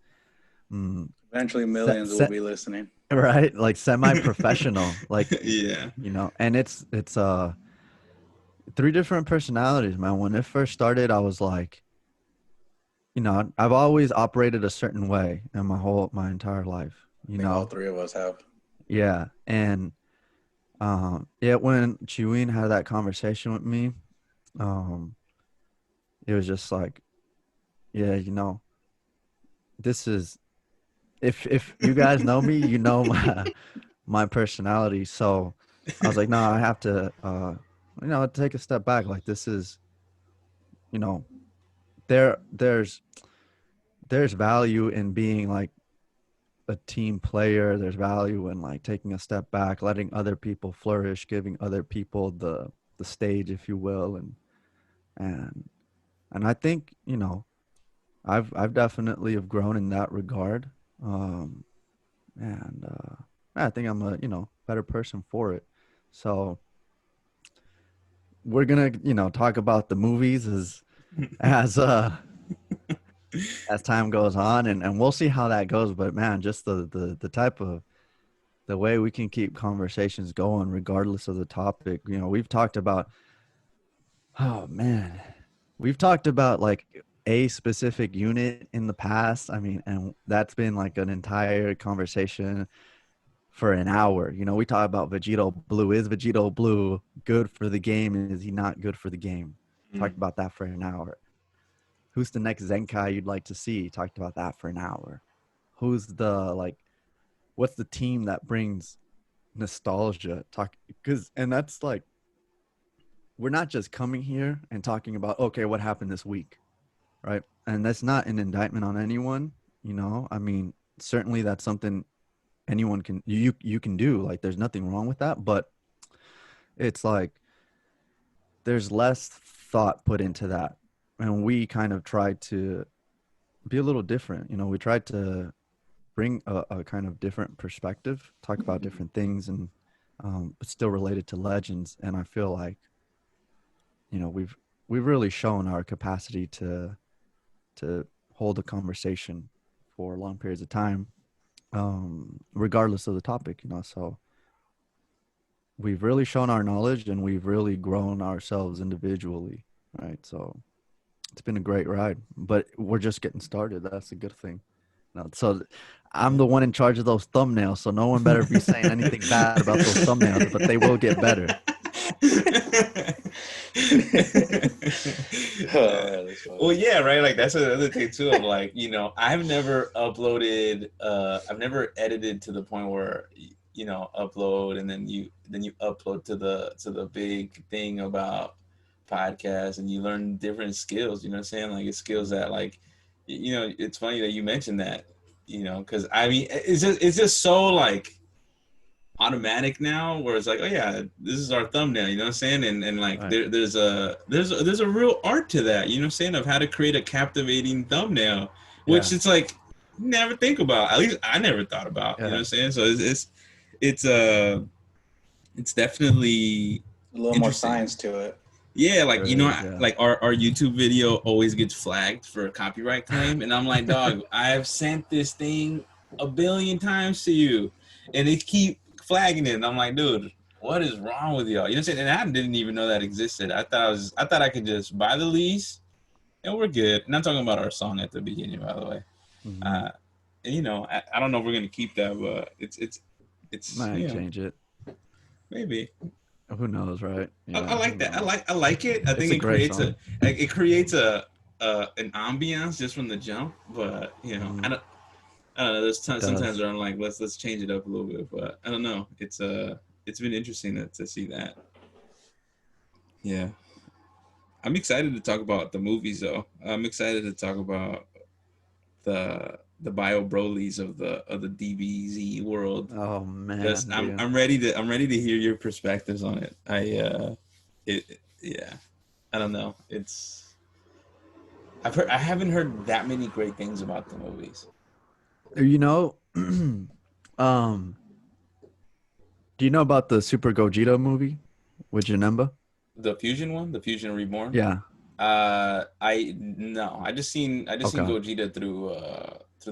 mm, Eventually, set, millions will set be listening. right, like semi-professional, like, Yeah. and it's three different personalities, man. When it first started, I was like, I've always operated a certain way in my entire life, I think all three of us have. yeah. And yeah, when Chewin had that conversation with me, um it was just like, yeah, this is, if you guys know me, my personality. So I was like, no, I have to take a step back. Like, this is, you know there's value in being like a team player. There's value in like taking a step back, letting other people flourish, giving other people the stage, if you will. And and I think, I've definitely have grown in that regard. um and I think I'm a, better person for it. So we're gonna, talk about the movies as as time goes on, and we'll see how that goes. But man, just the type of the way we can keep conversations going regardless of the topic. We've talked about, oh man, we've talked about like a specific unit in the past. I mean, and that's been like an entire conversation for an hour. We talk about Vegito Blue. Is Vegito Blue good for the game? Is he not good for the game? Talked about that for an hour. Who's the next Zenkai you'd like to see? Talked about that for an hour. Who's the like? What's the team that brings nostalgia? And that's like, we're not just coming here and talking about, okay, what happened this week, right? And that's not an indictment on anyone. I mean, certainly that's something anyone can you can do. Like, there's nothing wrong with that, but it's like there's less thought put into that, and we kind of tried to be a little different. We tried to bring a kind of different perspective, talk about different things, and but still related to legends. And I feel like, we've really shown our capacity to hold a conversation for long periods of time, regardless of the topic. So we've really shown our knowledge, and we've really grown ourselves individually, right? So it's been a great ride, but we're just getting started. That's a good thing. No, so I'm the one in charge of those thumbnails, so no one better be saying anything bad about those thumbnails, but they will get better. Well, yeah, right. Like, that's another thing too. Of like, I've never uploaded. I've never edited to the point where upload, and then you upload to the big thing about podcasts, and you learn different skills. You know what I'm saying? Like, it's skills that like you know, it's funny that you mentioned that, you know, because I mean, it's just so like automatic now, where it's like, oh yeah, this is our thumbnail, you know what I'm saying? And like Right. there's a real art to that, you know what I'm saying, of how to create a captivating thumbnail, which Yeah. it's like you never think about. At least I never thought about, you know what Yeah. I'm saying? So it's it's definitely A little more interesting. science to it. Yeah, like, There you know, is. Yeah. like our YouTube video always gets flagged for a copyright claim, and I'm like, dog, I've sent this thing a billion times to you, and they keep flagging it. And I'm like, dude, what is wrong with y'all? You know what I'm saying? And I didn't even know that existed. I thought I could just buy the lease and we're good. And I'm talking about our song at the beginning, by the way. Hmm. Uh, and you know, I don't know if we're gonna keep that, but it's Might you know, change it. maybe. Who knows, right? I Yeah. Who like that. knows? I like it. I It's think a great song. it creates a an ambiance just from the jump. But you know, Mhm. I don't know. There's It sometimes does. where I'm like, let's change it up a little bit. But I don't know. It's been interesting to see that. Yeah, I'm excited to talk about the movies though. I'm excited to talk about the bio Brolys of the DBZ world. Oh Because man, dude. I'm ready to hear your perspectives on it. Yeah, I don't know. I haven't heard that many great things about the movies. You know, um, do you know about the Super Gogeta movie with Janemba? The Fusion one, the Fusion Reborn. Yeah. I no, I just seen Okay. Gogeta through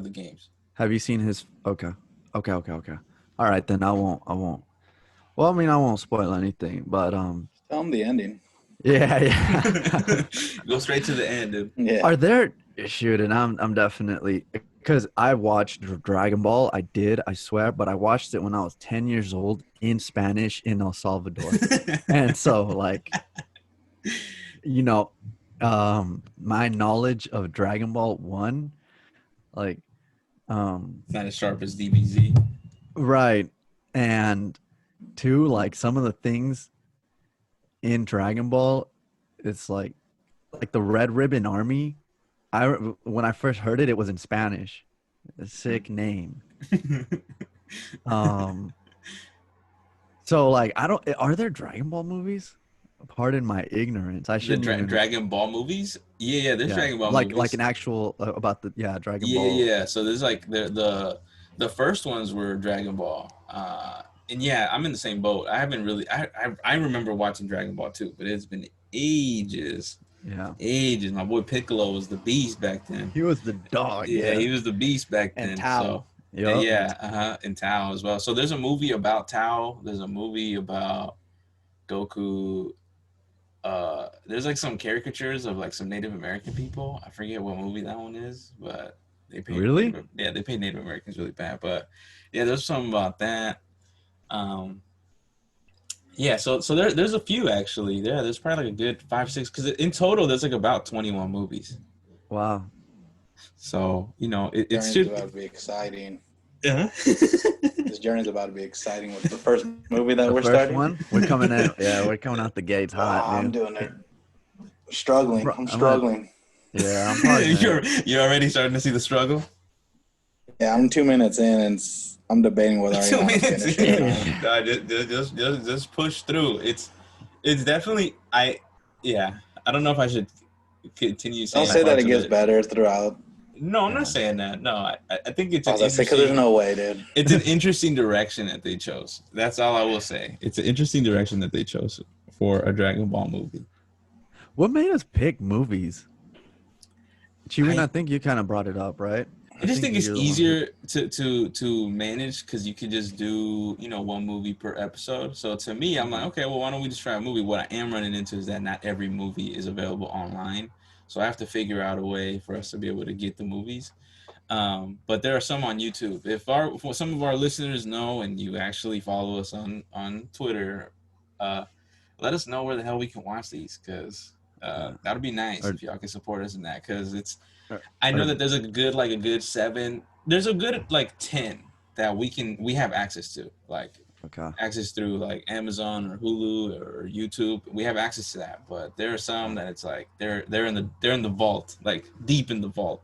the games. Have you seen his? Okay. Okay. Okay. Okay. All right, then I won't. I won't. Well, I mean, I won't spoil anything, but Tell them the ending. yeah, yeah. Go straight to the end, dude. Yeah. Are there shoot? And I'm definitely because I watched Dragon Ball. I did, I swear, but I watched it when I was 10 years old in Spanish in El Salvador, and so like you know, my knowledge of Dragon Ball one, like Not as sharp as DBZ. right, and two, like some of the things in Dragon Ball, it's like the Red Ribbon Army. When I first heard it, it was in Spanish. A sick name. Um, so like I don't. Are there Dragon Ball movies? Pardon my ignorance. I The shouldn't even. Dragon Ball movies? Yeah, there's Yeah, Dragon Ball like movies. an actual about the Dragon Yeah, Ball. yeah. So there's like the first ones were Dragon Ball. And yeah, I'm in the same boat. I haven't really I remember watching Dragon Ball too, but it's been ages. Yeah, Ages. My boy Piccolo was the beast back then. he was the dog. Yeah, Yeah, he was the beast back and then. So Tao. Yup. yeah, and Tao as well. So there's a movie about Tao. There's a movie about Goku. There's like some caricatures of like some Native American people. I forget what movie that one is, but Really? They paint Native Americans really bad. But yeah, there's something about that. Um, yeah, so there's a few actually. Yeah, there's probably like a good 5 6 because in total there's like about 21 movies. Wow. So you know it Journey's should. about to be exciting. Uh-huh. This journey's about to be exciting with the first movie that The we're first starting. one, we're coming in. Yeah, we're coming out the gates hot, I'm man. doing it. Struggling. Bro, I'm I'm gonna. struggling. Yeah, I'm probably gonna. You're already starting to see the struggle. Yeah, I'm 2 minutes in and I'm debating whether I Two even want to minutes finish it or not. in. Nah, just push through. It's definitely yeah. I don't know if I should continue Don't saying say that parts it of gets it. better throughout. No, I'm Yeah. not saying that. No, I think it's I an was gonna say because there's interesting. no way, dude. It's an interesting direction that they chose. That's all I will say. It's an interesting direction that they chose for a Dragon Ball movie. What made us pick movies? Chiwin, I I think you kind of brought it up, right? I just think it's you're the one easier to manage because you could just do one movie per episode. So to me, I'm like, okay, well, why don't we just try a movie? What I am running into is that not every movie is available online, so I have to figure out a way for us to be able to get the movies. But there are some on YouTube. If some of our listeners know and you actually follow us on Twitter, let us know where the hell we can watch these because that'd be nice Or, if y'all can support us in that because it's. or, I know or that there's a good 7. There's a good like 10 that we have access to, like okay. access through like Amazon or Hulu or YouTube. We have access to that, but there are some that it's like they're in the vault, like deep in the vault.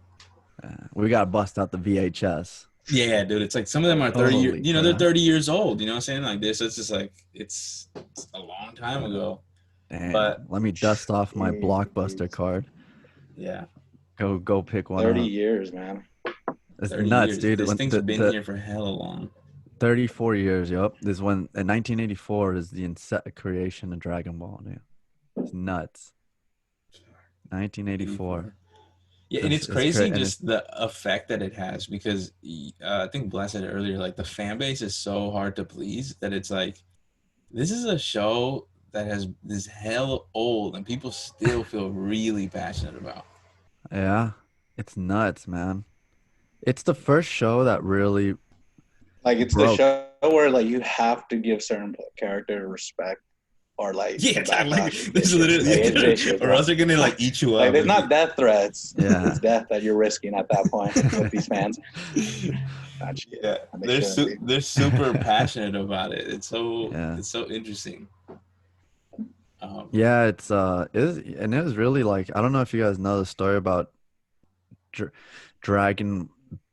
We gotta bust out the VHS. Yeah, dude, it's like some of them are 30 years, Holy you know, they're crap! 30 years old, you know what I'm saying? Like this, it's just like it's a long time ago. Damn. But Let me dust off my Blockbuster Jeez. card. yeah, Go pick one 30 up. years, man. It's 30 nuts, years. dude. This When thing's been the here for hella long. 34 years, yep. This when in 1984 is the creation of Dragon Ball, dude. It's nuts. 1984. 84. Yeah, and This it's it's crazy crazy and it's just the effect that it has because I think Bless said it earlier, like the fan base is so hard to please that it's like this is a show that has this hell old and people still feel really passionate about. yeah, it's nuts, man. It's the first show that really Like it's the broke. show where like you have to give certain character respect, or like Yeah, the exactly. background Like is this is vicious. Like it's literally, vicious, or bro. else they're gonna like eat you Like up. there's not death threats. Yeah. It's death that you're risking at that point with these fans. Not Yeah, and they shouldn't be. they're super passionate about it. Yeah. It's so interesting. Yeah, it was really like I don't know if you guys know the story about Dr Dragon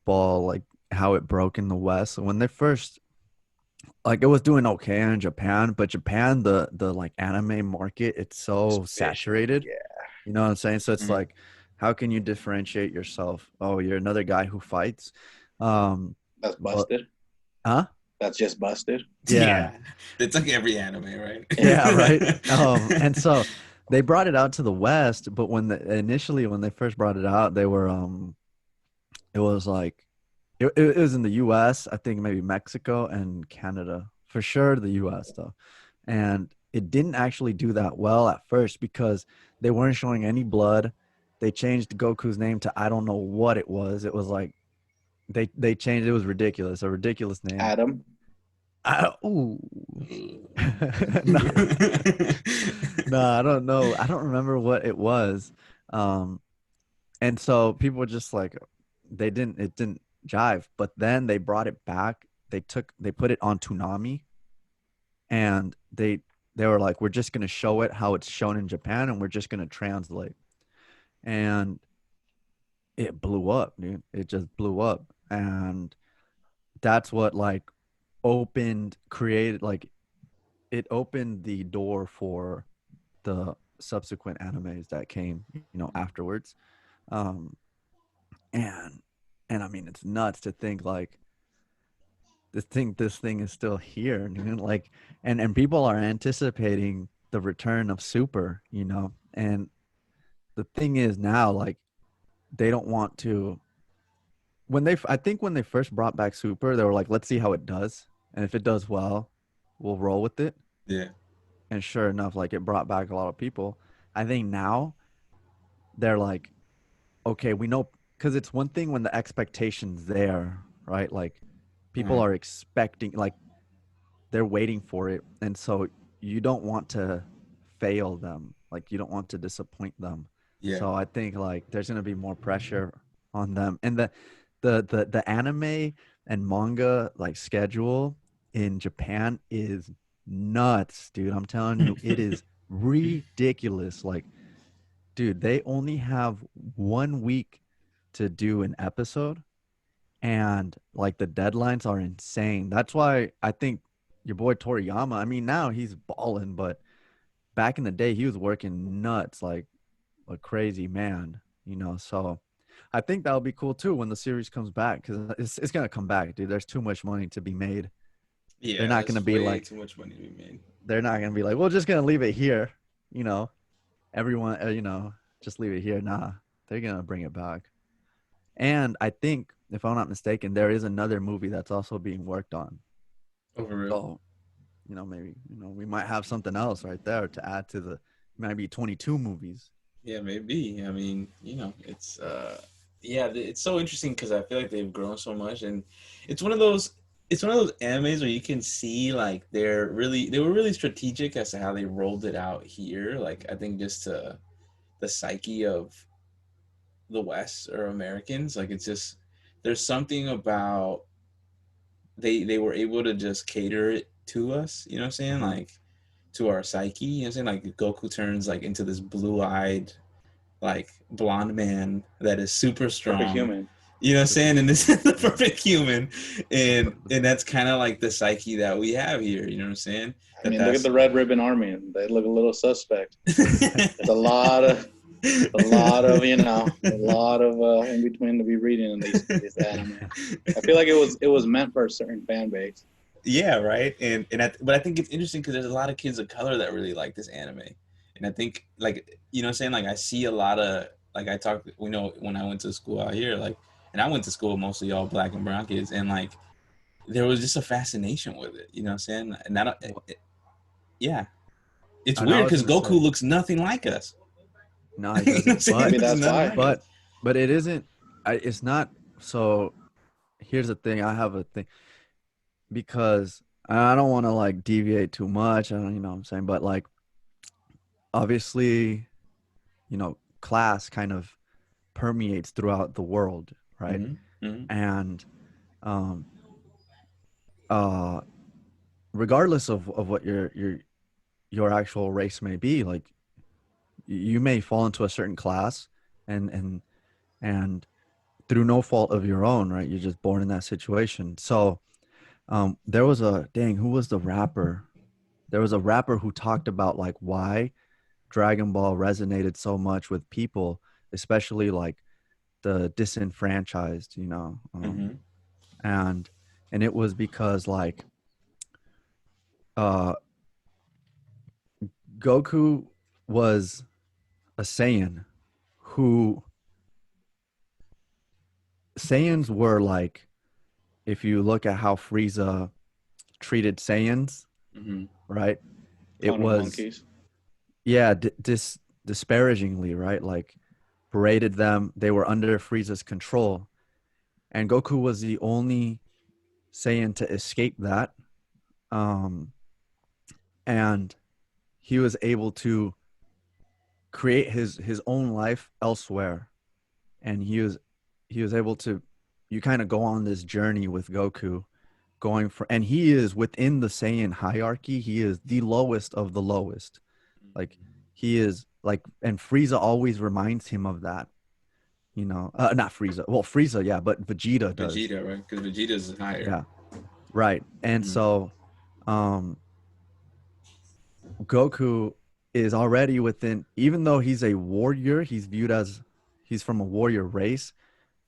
Ball, like how it broke in the West. When they first like it was doing okay in Japan, but Japan, the like anime market, it's It's so vicious. saturated. Yeah, You know what I'm saying? So it's Mhm. like, how can you differentiate yourself? Oh, you're another guy who fights. Um, that's but busted. huh? That's just busted. Yeah. Yeah, it's like every anime, right? Yeah, right. And so they brought it out to the West, but initially when they first brought it out, they were it was like it was in the US, I think maybe Mexico and Canada. For sure the US though. And it didn't actually do that well at first because they weren't showing any blood. They changed Goku's name to I don't know what it was. It was like they changed it was ridiculous, a ridiculous name. Adam. Ooh. No, no, I don't know. I don't remember what it was. Um, and so people were just like, it didn't jive. But then they brought it back. They put it on Toonami, and they were like, we're just gonna show it how it's shown in Japan, and we're just gonna translate. And it blew up, dude. It just blew up, and that's what like created like it opened the door for the subsequent animes that came, afterwards. Um, and I mean, it's nuts to think like this thing is still here, dude. Like, and people are anticipating the return of Super, and the thing is now, like, they don't want to. I think when they first brought back Super, they were like, let's see how it does, and if it does well, we'll roll with it. Yeah, And sure enough, like it brought back a lot of people. I think now they're like, okay, we know because it's one thing when the expectation's there, right? Like people uh-huh. are expecting, like they're waiting for it, and so you don't want to fail them, like you don't want to disappoint them. Yeah. So I think like there's gonna be more pressure on them, and the anime and manga like schedule in Japan is nuts, dude. I'm telling you, it is ridiculous. Like, dude, they only have 1 week to do an episode, and like the deadlines are insane. That's why I think your boy Toriyama, I mean, now he's balling, but back in the day, he was working nuts like a crazy man, So I think that'll be cool too when the series comes back because it's gonna come back, dude. There's too much money to be made. They're Yeah, not gonna there's be way like, too much money to be made. we're just gonna leave it here, you know. Everyone, just leave it here. Nah, they're gonna bring it back. And I think, if I'm not mistaken, there is another movie that's also being worked on. Oh, for real? So, maybe, we might have something else right there to add to the maybe 22 movies. Yeah, maybe. I mean, it's yeah, it's so interesting because I feel like they've grown so much, and it's one of those animes where you can see like they were really strategic as to how they rolled it out here. Like I think just to the psyche of the West or Americans, like it's just there's something about they were able to just cater it to us. You know what I'm saying? Uh-huh. Like to our psyche. You know what I'm saying? Like Goku turns like into this blue-eyed like blonde man that is super Perfect strong. human. You know what I'm saying? And this is the perfect human. And that's kind of like the psyche that we have here. You know what I'm saying? I mean, look at the Red Ribbon Army. They look a little suspect. There's a lot of you know, a lot of in between to be reading in these anime. I feel like it was meant for a certain fan base. Yeah, right. But I think it's interesting because there's a lot of kids of color that really like this anime, and I think like you know what I'm saying, like I see a lot of like I talk, you know, when I went to school out here, like, and I went to school mostly all black and brown kids, and like there was just a fascination with it. You know what I'm saying? And I don't, yeah, it's And I weird was because gonna Goku say, looks nothing like us. no, he You know what I'm doesn't. saying? Maybe He looks that's nothing why. like us. But it isn't. It's not. So here's the thing. I have a thing because I don't want to like deviate too much. I don't, you know what I'm saying, but like obviously, you know, class kind of permeates throughout the world, right? Mm-hmm. Mm-hmm. And um uh regardless of what your actual race may be, like you may fall into a certain class and through no fault of your own, right? You're just born in that situation. So there was a dang, who was the rapper? There was a rapper who talked about like why Dragon Ball resonated so much with people, especially like the disenfranchised, you know. Mm-hmm. And it was because like uh Goku was a Saiyan who Saiyans were like, if you look at how Frieza treated Saiyans, Mm-hmm. right? It Calling them was, monkeys. yeah, disparagingly, right? Like berated them. They were under Frieza's control. And Goku was the only Saiyan to escape that. Um, and he was able to create his own life elsewhere. And he was able to, you kind of go on this journey with Goku going for, and he is within the Saiyan hierarchy, he is the lowest of the lowest. Like he is like, and Frieza always reminds him of that, you know. Not Frieza, well Frieza, yeah, but Vegeta does. Vegeta, right? Because Vegeta's higher. Yeah, right. And Mm-hmm. so Goku is already within, even though he's a warrior, he's viewed as, he's from a warrior race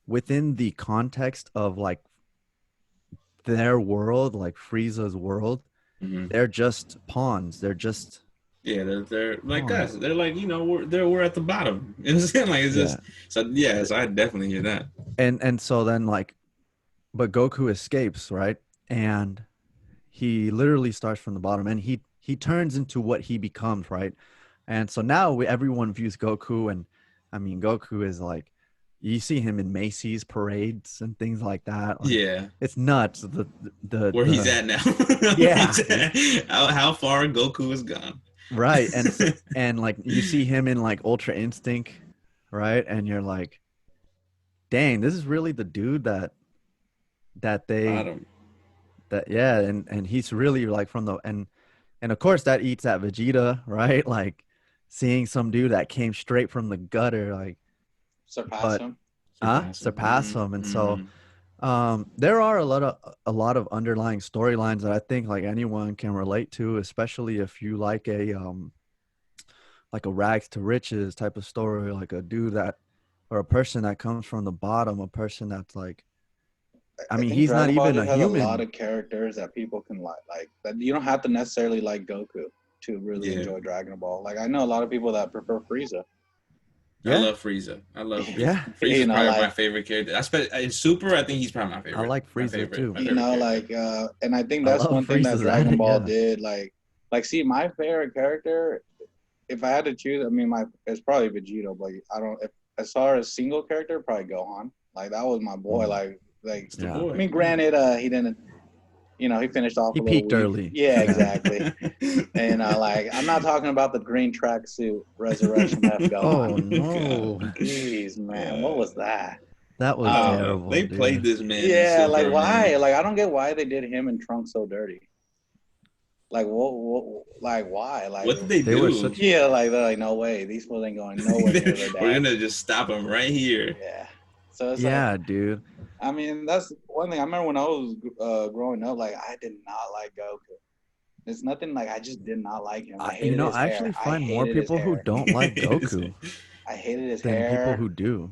within the context of like their world, like Frieza's world. Mm-hmm. They're just pawns. They're just Yeah, they're like us. pawns. They're like, you know, we're at the bottom. You know what I'm saying? Like it's Yeah. just so yeah, so I definitely hear that. And so then like, but Goku escapes, right? And he literally starts from the bottom, and he turns into what he becomes, right? And so now everyone views Goku, and I mean Goku is like, you see him in Macy's parades and things like that. Like Yeah. it's nuts. Where he's at now. Yeah. He's at. How far Goku has gone. Right. And so, and like you see him in like Ultra Instinct, right? And you're like, dang, this is really the dude that they Bottom. that yeah, and he's really like from the, and of course that eats at Vegeta, right? Like seeing some dude that came straight from the gutter, like, Surpass but him. surpass him. And so Mm-hmm. there are a lot of underlying storylines that I think like anyone can relate to, especially if you like a rags to riches type of story, like a dude that, or a person that comes from the bottom, a person that's like, I mean, think he's not Dragon Ball even a just has a lot human. of characters that people can like that you don't have to necessarily like Goku to really Yeah. enjoy Dragon Ball. Like I know a lot of people that prefer Frieza. I Yeah, love Frieza. I love Frieza. yeah, Frieza's You know, probably my like favorite character. In Super, I think he's probably my favorite. I like My Frieza favorite. too. My you favorite know, character. like and I think I that's love one thing that Frieza's Dragon Ball yeah. did. Like see my favorite character, if I had to choose, I mean it's probably Vegito, but I don't if as far as single character, probably Gohan. Like that was my boy. Like It's the Yeah. boy. I mean, granted, he didn't. You know, he finished off He a little peaked weak. early. Yeah, Yeah. exactly. And like, I'm not talking about the green tracksuit Resurrection F Oh Gohan. no, Jeez, man, what was that? that was terrible, They dude. played this man. In Yeah, like Super, why? man. Like I don't get why they did him and Trunks so dirty. Like like why? Like What did they They were do? such, yeah, like they're like no way. These fools ain't going nowhere near their dad. We're gonna just stop him right here. Yeah. So it's like, Yeah, dude. I mean, that's one thing. I remember when I was growing up, like I did not like Goku. It's nothing like I just did not like him. I You hated know, his I actually hair. I find more hated his people who hair. don't like Goku I hated his than people hair. who do.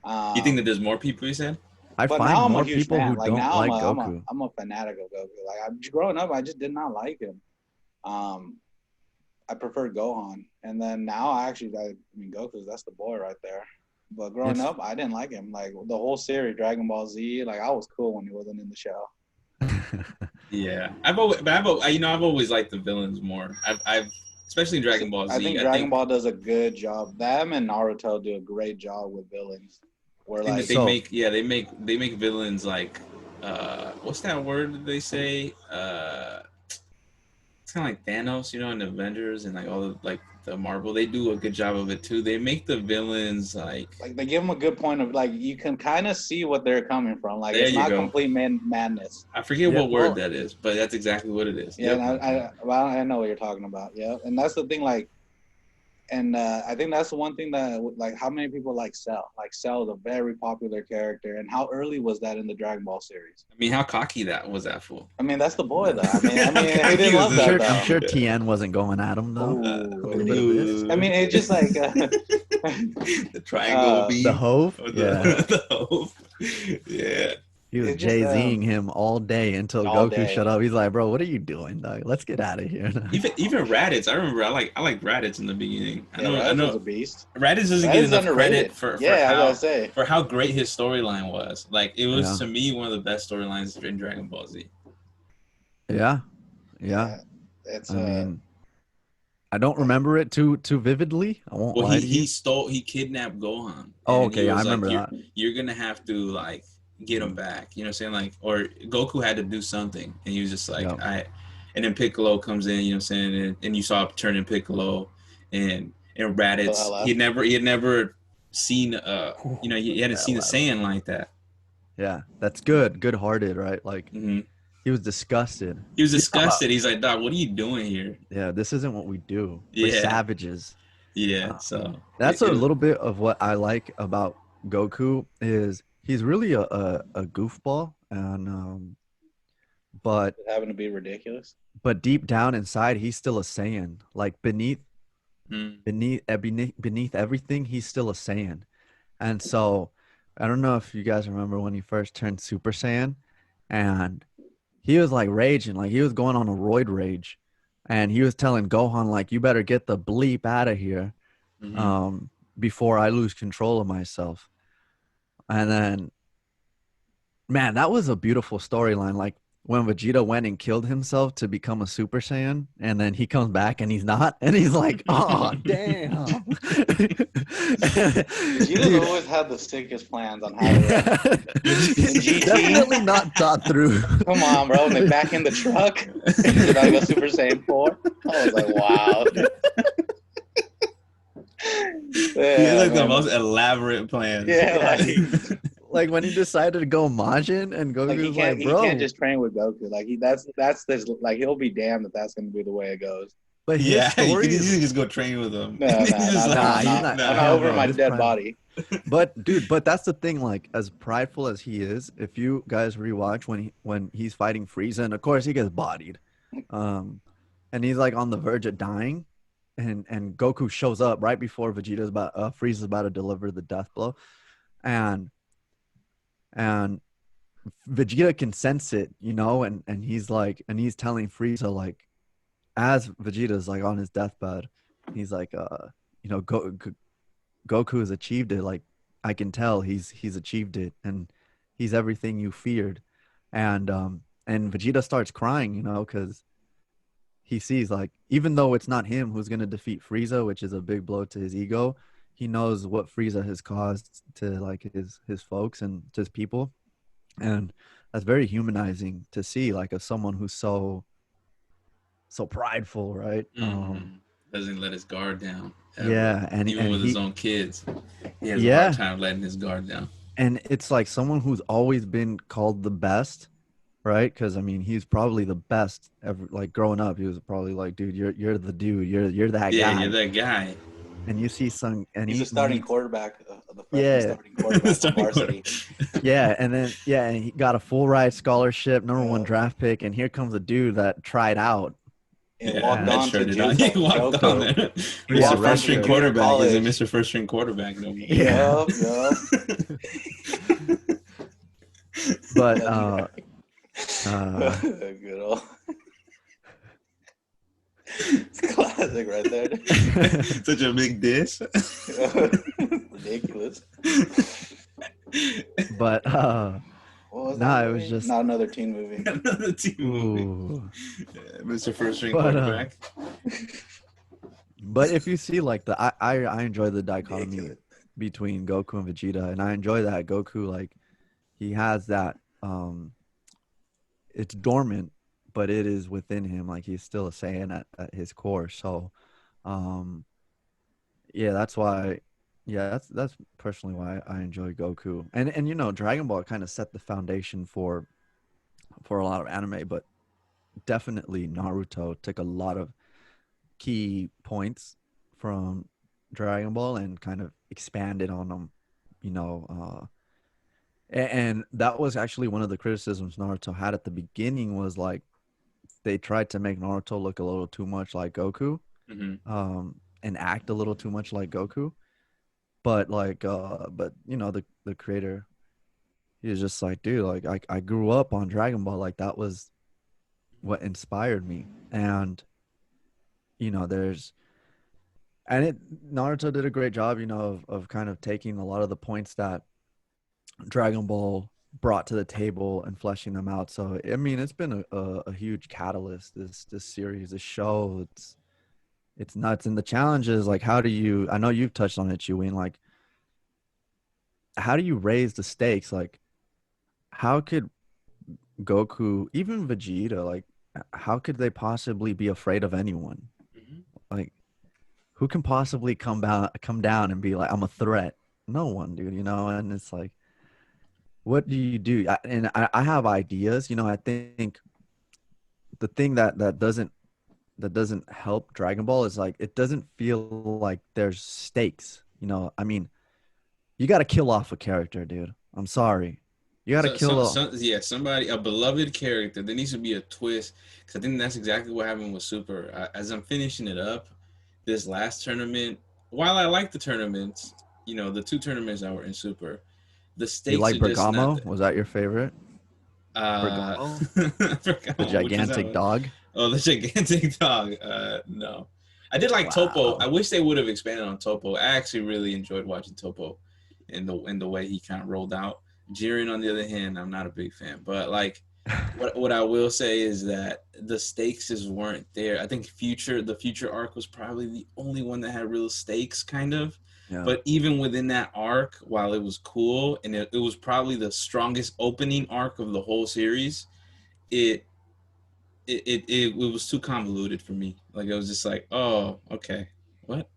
You think that Um, there's more people? You said. I but find now I'm a more huge people who fan. Like don't now like Goku. I'm a fanatic of Goku. Like I'm growing up, I just did not like him. Um, I preferred Gohan, and then now I mean Goku's that's the boy right there. But growing It's up, I didn't like him. Like the whole series, Dragon Ball Z. Like I was cool when he wasn't in the show. Yeah, I've always liked the villains more. Especially in Dragon Ball I Z. think Dragon Ball does a good job. Them and Naruto do a great job with villains. Where I think that like So they make villains like, what's that word that they say? It's kind of like Thanos, you know, in Avengers and like all the like the Marvel. They do a good job of it too. They make the villains like. like they give them a good point of like you can kind of see what they're coming from. Like There it's you not go. complete madness. I forget yeah, what word well, that is, but that's exactly what it is. Yeah, Yep. and I know what you're talking about. Yeah, and that's the thing. Like, and I think that's the one thing that like how many people like Cell. Like Cell is a very popular character, and how early was that in the Dragon Ball series? I mean, how cocky that was that fool? I mean, that's the boy though. I How mean, who cocky didn't was love I'm that sure this? I'm though? sure Tien wasn't going at him though. A Oh, little bit of this. I mean, it's just like The triangle The beam Hove? or the Yeah. the hope. Yeah. He was it's just Jay-Zing him all day until all Goku day. shut up. He's like, bro, what are you doing, dog? Let's get out of here. Even Raditz, I remember I like Raditz in the beginning. Yeah, I Raditz was know a beast. Raditz doesn't get Raditz is enough credit underrated. Yeah, I was gonna say. for how great his storyline was. Like it was Yeah. to me one of the best storylines in Dragon Ball Z. Yeah. Yeah. Yeah, it's I mean, I don't remember it too vividly. I won't Well, lie to you. he kidnapped Gohan, Oh, and he okay. I was like, remember that. you're gonna have to like get him back. You know what I'm saying? Like, or Goku had to do something, and he was just like, Yeah. and then Piccolo comes in. You know what I'm saying? And you saw turning Piccolo, and Raditz. He had never seen he hadn't seen a Saiyan like that. Yeah. That's good. Good-hearted, right? Like Mm-hmm. he was disgusted. He was disgusted. He's like, Doc, what are you doing here? Yeah, this isn't what we do. Yeah. We're savages. Yeah. So That's a little bit of what I like about Goku is he's really a goofball and but having to be ridiculous. but deep down inside he's still a Saiyan. Like beneath everything he's still a Saiyan. And so I don't know if you guys remember when he first turned Super Saiyan and he was like raging, like he was going on a roid rage and he was telling Gohan like you better get the bleep out of here. Before I lose control of myself. And then, man, that was a beautiful storyline. Like when Vegeta went and killed himself to become a Super Saiyan, and then he comes back and he's not, and he's like, "Oh, damn!" Vegeta's always had the sickest plans on how to Definitely not thought through. Come on, bro. They back in the truck. Did I go Super Saiyan 4? I was like, wow. He's like the most elaborate plans. Yeah, like when he decided to go Majin and Goku's like, bro, he can't just train with Goku. Like that's this. Like he'll be damned if that's gonna be the way it goes. but his story you is can just go train with him. No, he's not. I'm over my dead body. But dude, that's the thing. Like as prideful as he is, if you guys rewatch when he's fighting Frieza, and of course he gets bodied, and he's like on the verge of dying. And Goku shows up right before Frieza's about to deliver the death blow, and Vegeta can sense it, you know, and he's like, and he's telling Frieza like, as Vegeta's like on his deathbed, he's like, you know, Goku has achieved it. Like I can tell he's achieved it, and he's everything you feared, and Vegeta starts crying, you know, because he sees like even though it's not him who's going to defeat Frieza, which is a big blow to his ego, he knows what Frieza has caused to like his folks and to his people, and that's very humanizing to see like as someone who's so prideful, right? Doesn't let his guard down ever. Yeah, and even with his own kids he has a hard time letting his guard down, and it's like someone who's always been called the best, right? Because I mean, he's probably the best ever. Like growing up, he was probably like, "Dude, you're the dude. You're that guy." Yeah, you're that guy. and you see some, and He's a he starting meets, quarterback, the freshman yeah, starting quarterback on Starting quarter. varsity. yeah, and then yeah, and he got a full ride scholarship, #1 Yeah. draft pick, and here comes a dude that tried out. And Yeah, walked And on to redshirted on. He walked on JUCO. there. He yeah, Mr. walked on First to String redshirt. junior Quarterback isn't college. Mr. First String Quarterback no more. Yeah. Yup, yup. But Legendary. uh Good old. It's classic right there. Such a big diss. Ridiculous. but What was that no, it was movie? just Not another teen movie. Another team movie. ooh. Mr. First String But Quarterback. but if you see like I enjoy the dichotomy Ridiculous. between Goku and Vegeta, and I enjoy that Goku, like, he has that it's dormant, but it is within him, like he's still a Saiyan at his core. So um yeah, that's why, yeah, that's personally why I enjoy Goku. And you know, Dragon Ball kind of set the foundation for a lot of anime, but definitely Naruto took a lot of key points from Dragon Ball and kind of expanded on them, you know. And that was actually one of the criticisms Naruto had at the beginning, was like they tried to make Naruto look a little too much like Goku, Mm-hmm. and act a little too much like Goku. But like, but you know, the creator, he was just like, dude, like I grew up on Dragon Ball, like that was what inspired me. And you know, Naruto did a great job, you know, of kind of taking a lot of the points that Dragon Ball brought to the table and fleshing them out. So I mean, it's been a huge catalyst, this series, this show. It's nuts. And the challenge is like, how do you, I know you've touched on it, Chewin, like how do you raise the stakes? Like how could Goku, even Vegeta, like how could they possibly be afraid of anyone? Mm-hmm. Like who can possibly come down and be like, I'm a threat? No one, dude, you know. And it's like, what do you do? I have ideas, you know. I think the thing that doesn't help Dragon Ball is like it doesn't feel like there's stakes, you know. I mean, you got to kill off a character, dude. I'm sorry, you got to kill off. Yeah, somebody, a beloved character. There needs to be a twist, because I think that's exactly what happened with Super. As I'm finishing it up, this last tournament, while I like the tournaments, you know, the two tournaments that were in Super, the You stakes like are just not Bergamo? there. Was that your favorite? Uh, Bergamo, I forgot the which was that gigantic one. dog. Oh, the gigantic dog. No, I did like Topo. I Wow. wish they would have expanded on Topo. I actually really enjoyed watching Topo, in the way he kind of rolled out. Jiren, on the other hand, I'm not a big fan. But like, what I will say is that the stakes just weren't there. I think the future arc was probably the only one that had real stakes, kind of. Yeah. But even within that arc, while it was cool and it was probably the strongest opening arc of the whole series, it it was too convoluted for me. Like, it was just like, oh, okay, what?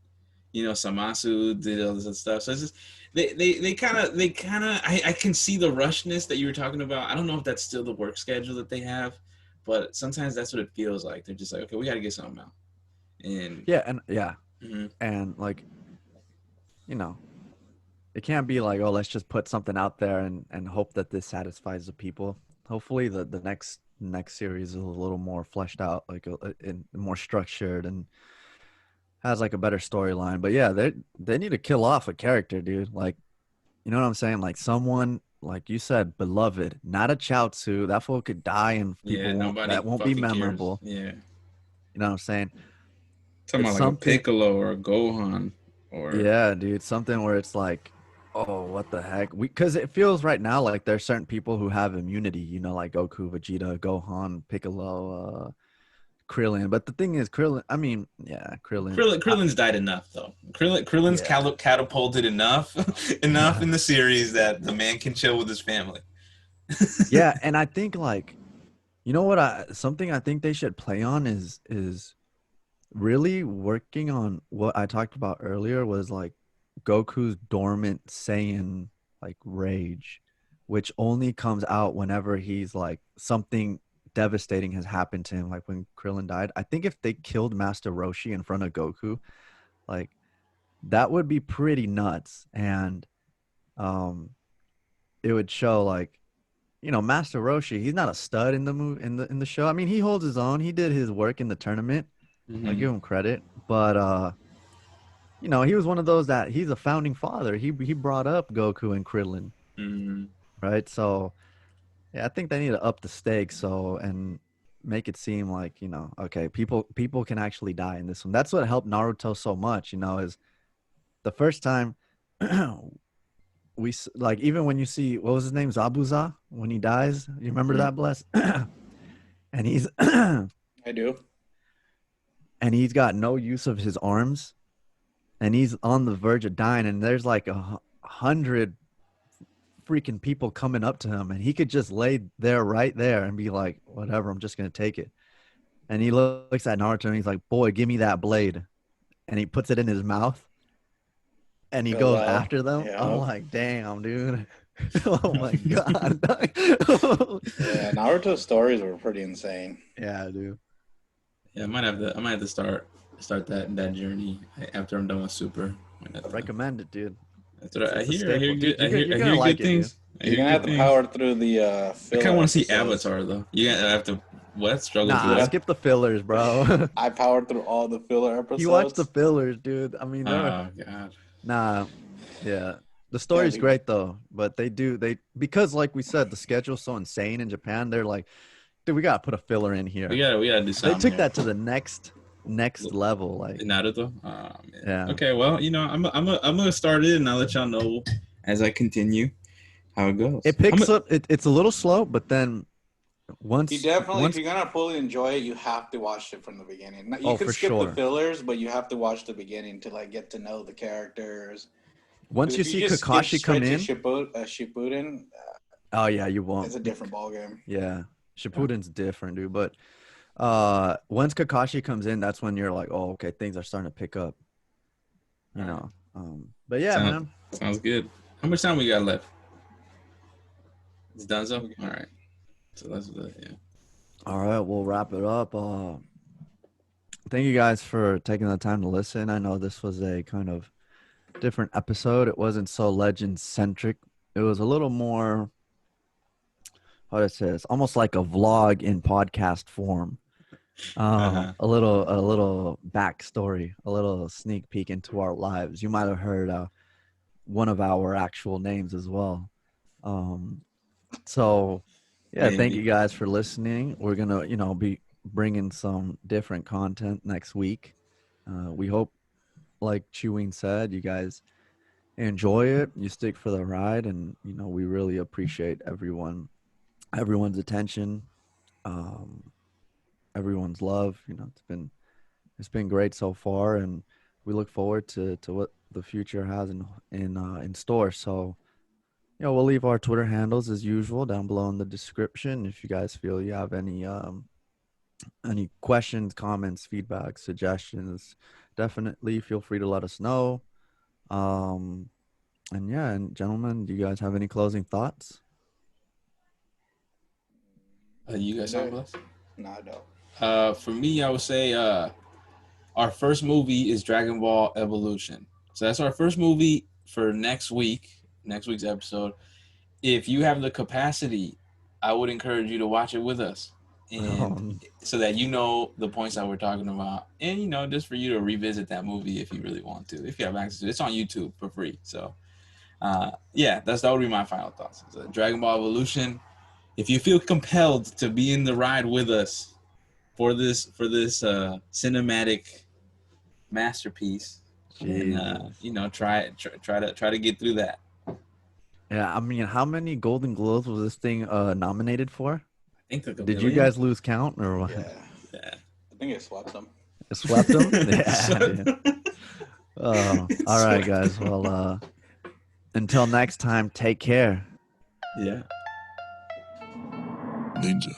You know, Samasu did all this other stuff. So it's just they kind of I can see the rushness that you were talking about. I don't know if that's still the work schedule that they have, but sometimes that's what it feels like. They're just like, okay, we got to get something out. And Yeah, and yeah, mhm. and like, you know, it can't be like, oh, let's just put something out there and hope that this satisfies the people. Hopefully the next series is a little more fleshed out, like and more structured, and has like a better storyline. But yeah, they need to kill off a character, dude. Like, you know what I'm saying? Like someone, like you said, beloved, not a Chaozu. That fool could die and Yeah, nobody that won't be fucking cares. memorable. Yeah, You know what I'm saying? talking It's about like a something, Piccolo or a Gohan or yeah, dude, something where it's like, oh, what the heck? Because it feels right now like there's certain people who have immunity, you know, like Goku, Vegeta, Gohan, Piccolo, Krillin. But the thing is, Krillin, I mean, yeah, Krillin. Krillin's died enough though. Krillin's Yeah. catapulted enough enough in the series that the man can chill with his family. Yeah, and I think like, you know what, something I think they should play on is really working on what I talked about earlier, was like Goku's dormant Saiyan like rage, which only comes out whenever he's like something devastating has happened to him, like when Krillin died. I think if they killed Master Roshi in front of Goku, like that would be pretty nuts. And it would show like, Master Roshi, he's not a stud in the movie in the show. I mean, he holds his own. He did his work in the tournament. I Mm-hmm. give him credit, but he was one of those that he's a founding father. He brought up Goku and Krillin, Mm-hmm. right? So yeah, I think they need to up the stakes and make it seem like, okay, people can actually die in this one. That's what helped Naruto so much, is the first time like, even when you see, what was his name, Zabuza, when he dies, you remember Mm-hmm. that, Bless? And he's I do. and he's got no use of his arms, and he's on the verge of dying, and there's like 100 freaking people coming up to him, and he could just lay there right there and be like, whatever, I'm just gonna take it. And he looks at Naruto and he's like, boy, give me that blade. And he puts it in his mouth and he Goes goes out. after them. I'm Yeah. like, damn, dude. Oh my God. Yeah, Naruto's stories were pretty insane. Yeah, dude. Yeah, I might have to start that journey after I'm done with Super. Might have to- Recommend it, dude. That's what I It's a hear. I staple. hear Dude, good. I you're hear gonna like good it, dude. things. I You're hear gonna have good to things. power through the I filler kind of want to see episodes. Avatar though. You have to what? Struggle through Nah, Yeah. that. skip the fillers, bro. I powered through all the filler You watch the episodes. fillers, dude. I mean, Oh God. nah, yeah. The Yeah, story's great though, but because like we said, the schedule's so insane in Japan, they're like, dude, we gotta put a filler in here. We gotta do They something took here. that to the next level. Like, Naruto. Oh man. yeah. Okay, well, I'm gonna start it, and I'll let y'all know as I continue how it goes. It picks up. It's a little slow, but then You definitely, if once you're gonna fully enjoy it, you have to watch it from the beginning. You Oh, can for skip the sure. fillers, but you have to watch the beginning to like get to know the characters. 'Cause once you if see just skip Kakashi come straight to in, Shippuden, oh yeah, you won't. it's a different ballgame. Yeah, Shippuden's different, dude. But once Kakashi comes in, that's when you're like, oh, okay, things are starting to pick up. You know. But yeah, man. Sounds good. How much time we got left? It's done, so all right. So that's yeah. All right, we'll wrap it up. Thank you guys for taking the time to listen. I know this was a kind of different episode. It wasn't so legend centric. It was a little more, how to say this, almost like a vlog in podcast form. A little backstory, a little sneak peek into our lives. You might have heard one of our actual names as well. So yeah, thank you guys for listening. We're gonna, be bringing some different content next week. We hope, like Chewing said, you guys enjoy it. You stick for the ride, and we really appreciate everyone's attention, everyone's love. It's been great so far, and we look forward to what the future has in store. So we'll leave our Twitter handles as usual down below in the description. If you guys feel you have any questions, comments, feedback, suggestions, definitely feel free to let us know. And yeah, and gentlemen, do you guys have any closing thoughts? You guys have us? No, I don't. For me, I would say our first movie is Dragon Ball Evolution. So that's our first movie for next week's episode. If you have the capacity, I would encourage you to watch it with us, and so that the points that we're talking about, and just for you to revisit that movie if you really want to, if you have access to it. It's on YouTube for free. So yeah, that would be my final thoughts. So Dragon Ball Evolution. If you feel compelled to be in the ride with us for this cinematic masterpiece, and try to get through that. Yeah, I mean, how many Golden Globes was this thing nominated for? I think like Did you guys lose count or what? Yeah. I think it swept them. It swept them? Yeah. Oh, all right, guys. Well, until next time, take care. Yeah. Ninja.